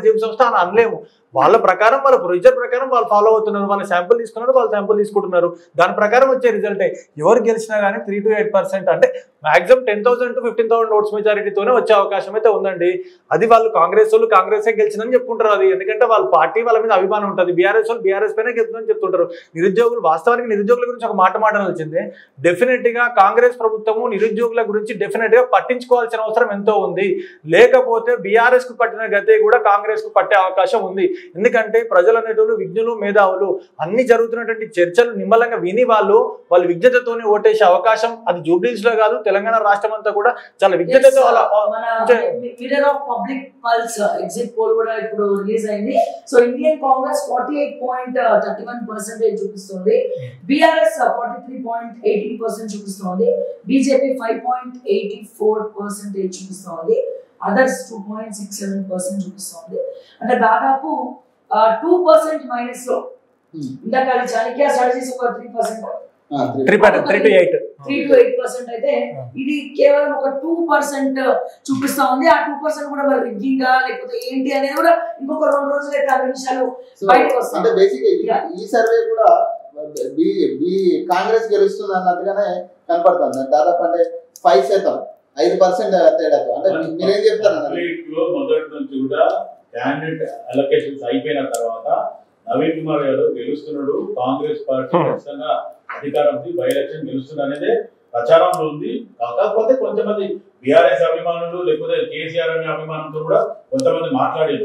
జేబు సంస్థ అని అనలేము. వాళ్ళ ప్రకారం వాళ్ళ ప్రొసీజర్ ప్రకారం వాళ్ళు ఫాలో అవుతున్నారు. వాళ్ళ శాంపుల్ తీసుకున్నారు, వాళ్ళు శాంపుల్ తీసుకుంటున్నారు. దాని ప్రకారం వచ్చే రిజల్టే. ఎవరు గెలిచినా కానీ 3 to 8% అంటే మాక్సిమం 10,000 to 15,000 ఓట్స్ మెజారిటీతోనే వచ్చే అవకాశం అయితే ఉందండి. అది వాళ్ళు కాంగ్రెసే గెలిచిందని చెప్పుకుంటారు. అది ఎందుకంటే వాళ్ళ పార్టీ వాళ్ళ మీద అభిమానం ఉంటుంది. బీఆర్ఎస్ వాళ్ళు బీఆర్ఎస్ పైన గెలుతుందని చెప్తుంటారు. నిరుద్యోగులు వాస్తవానికి నిరుద్యోగుల గురించి ఒక మాట మాట్లాడాల్సిందే. డెఫినెట్ గా కాంగ్రెస్ ప్రభుత్వము నిరుద్యోగుల గురించి డెఫినెట్ గా పట్టించుకోవాల్సిన అవసరం ఎంతో ఉంది. లేకపోతే బీఆర్ఎస్ కు పట్టిన గతే కూడా కాంగ్రెస్ కు పట్టే అవకాశం ఉంది. ఎందుకంటే ప్రజలు అనేటోళ్ళు విజ్ఞులు, మేధావులు. అన్ని జరుగుతున్నటువంటి చర్చలు నిమ్మలంగా విని వాళ్ళు విజ్ఞతతోనే ఓటేసే అవకాశం అది జూబ్లీస్ లో కాదు తెలంగాణ రాష్ట్రం అంతా కూడా చాలా విజ్ఞతతో mirror of public pulse exit poll కూడా ఇప్పుడు రిలీజ్ అయింది. సో ఇండియన్ కాంగ్రెస్ 48.31% చూపిస్తుంది, బీఆర్ఎస్ 43.18% చూపిస్తుంది, బీజేపీ 5.84% చూపిస్తుంది, అదర్స్ 2.67% చూపిస్తుంది. అంటే దాదాపు 2% మైనస్ లో. ఇందాక చాణక్య స్ట్రాటజీస్ ఒక 3%, 3 to 8% అయితే ఇది కేవలం ఒక 2% చూపిస్తా ఉంది. ఆ 2% కూడా మరి రిగ్గింగ్ లేకపోతే ఏంటి అనేది కూడా ఇంకొక 2 రోజులు అయితే 10 నిమిషాలు బయటకు వస్తాయి. అంటే బేసిక్ ఈ సర్వే కూడా కాంగ్రెస్ గెలుస్తుంది అన్నట్టుగానే కనపడుతుంది. దాదాపు అంటే 5% తేడాతో. అంటే మీరేం చెప్తారు? మొదటి నుంచి కూడా క్యాండిడేట్ అలొకేషన్స్ అయిపోయిన తర్వాత నవీన్ కుమార్ యాదవ్ గెలుస్తున్నాడు, కాంగ్రెస్ పార్టీ ఖచ్చితంగా అధికారంకి బై ఎలక్షన్ గెలుస్తుంది అనేది ప్రచారంలో ఉంది. కాకపోతే కొంతమంది బీఆర్ఎస్ అభిమానులు లేకపోతే కేసీఆర్ అనే అభిమానంతో కూడా కొంతమంది మాట్లాడలేదు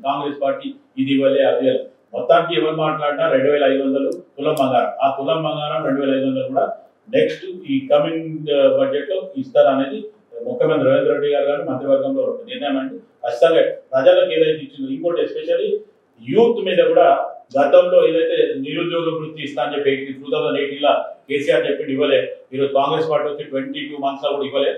కాంగ్రెస్ పార్టీ ఇది ఇవ్వలే అది. మొత్తానికి ఎవరు మాట్లాడినా 2500 తులం బంగారం. ఆ తులం బంగారం 2500 కూడా నెక్స్ట్ ఈ కమింగ్ బడ్జెట్ లో ఇస్తారనేది ముఖ్యమంత్రి రేవంత్ రెడ్డి గారు కానీ మంత్రివర్గంలో నిర్ణయం అండి. ఖచ్చితంగా ప్రజలకు ఏదైతే ఇచ్చిందో. ఇంకోటి ఎస్పెషల్లీ యూత్ మీద కూడా గతంలో ఏదైతే నిరుద్యోగ వృత్తి ఇస్తా అని చెప్పి 2018 కేసీఆర్ చెప్పి ఇవ్వలే. ఈరోజు కాంగ్రెస్ పార్టీ వచ్చి 22 months లో కూడా ఇవ్వలే.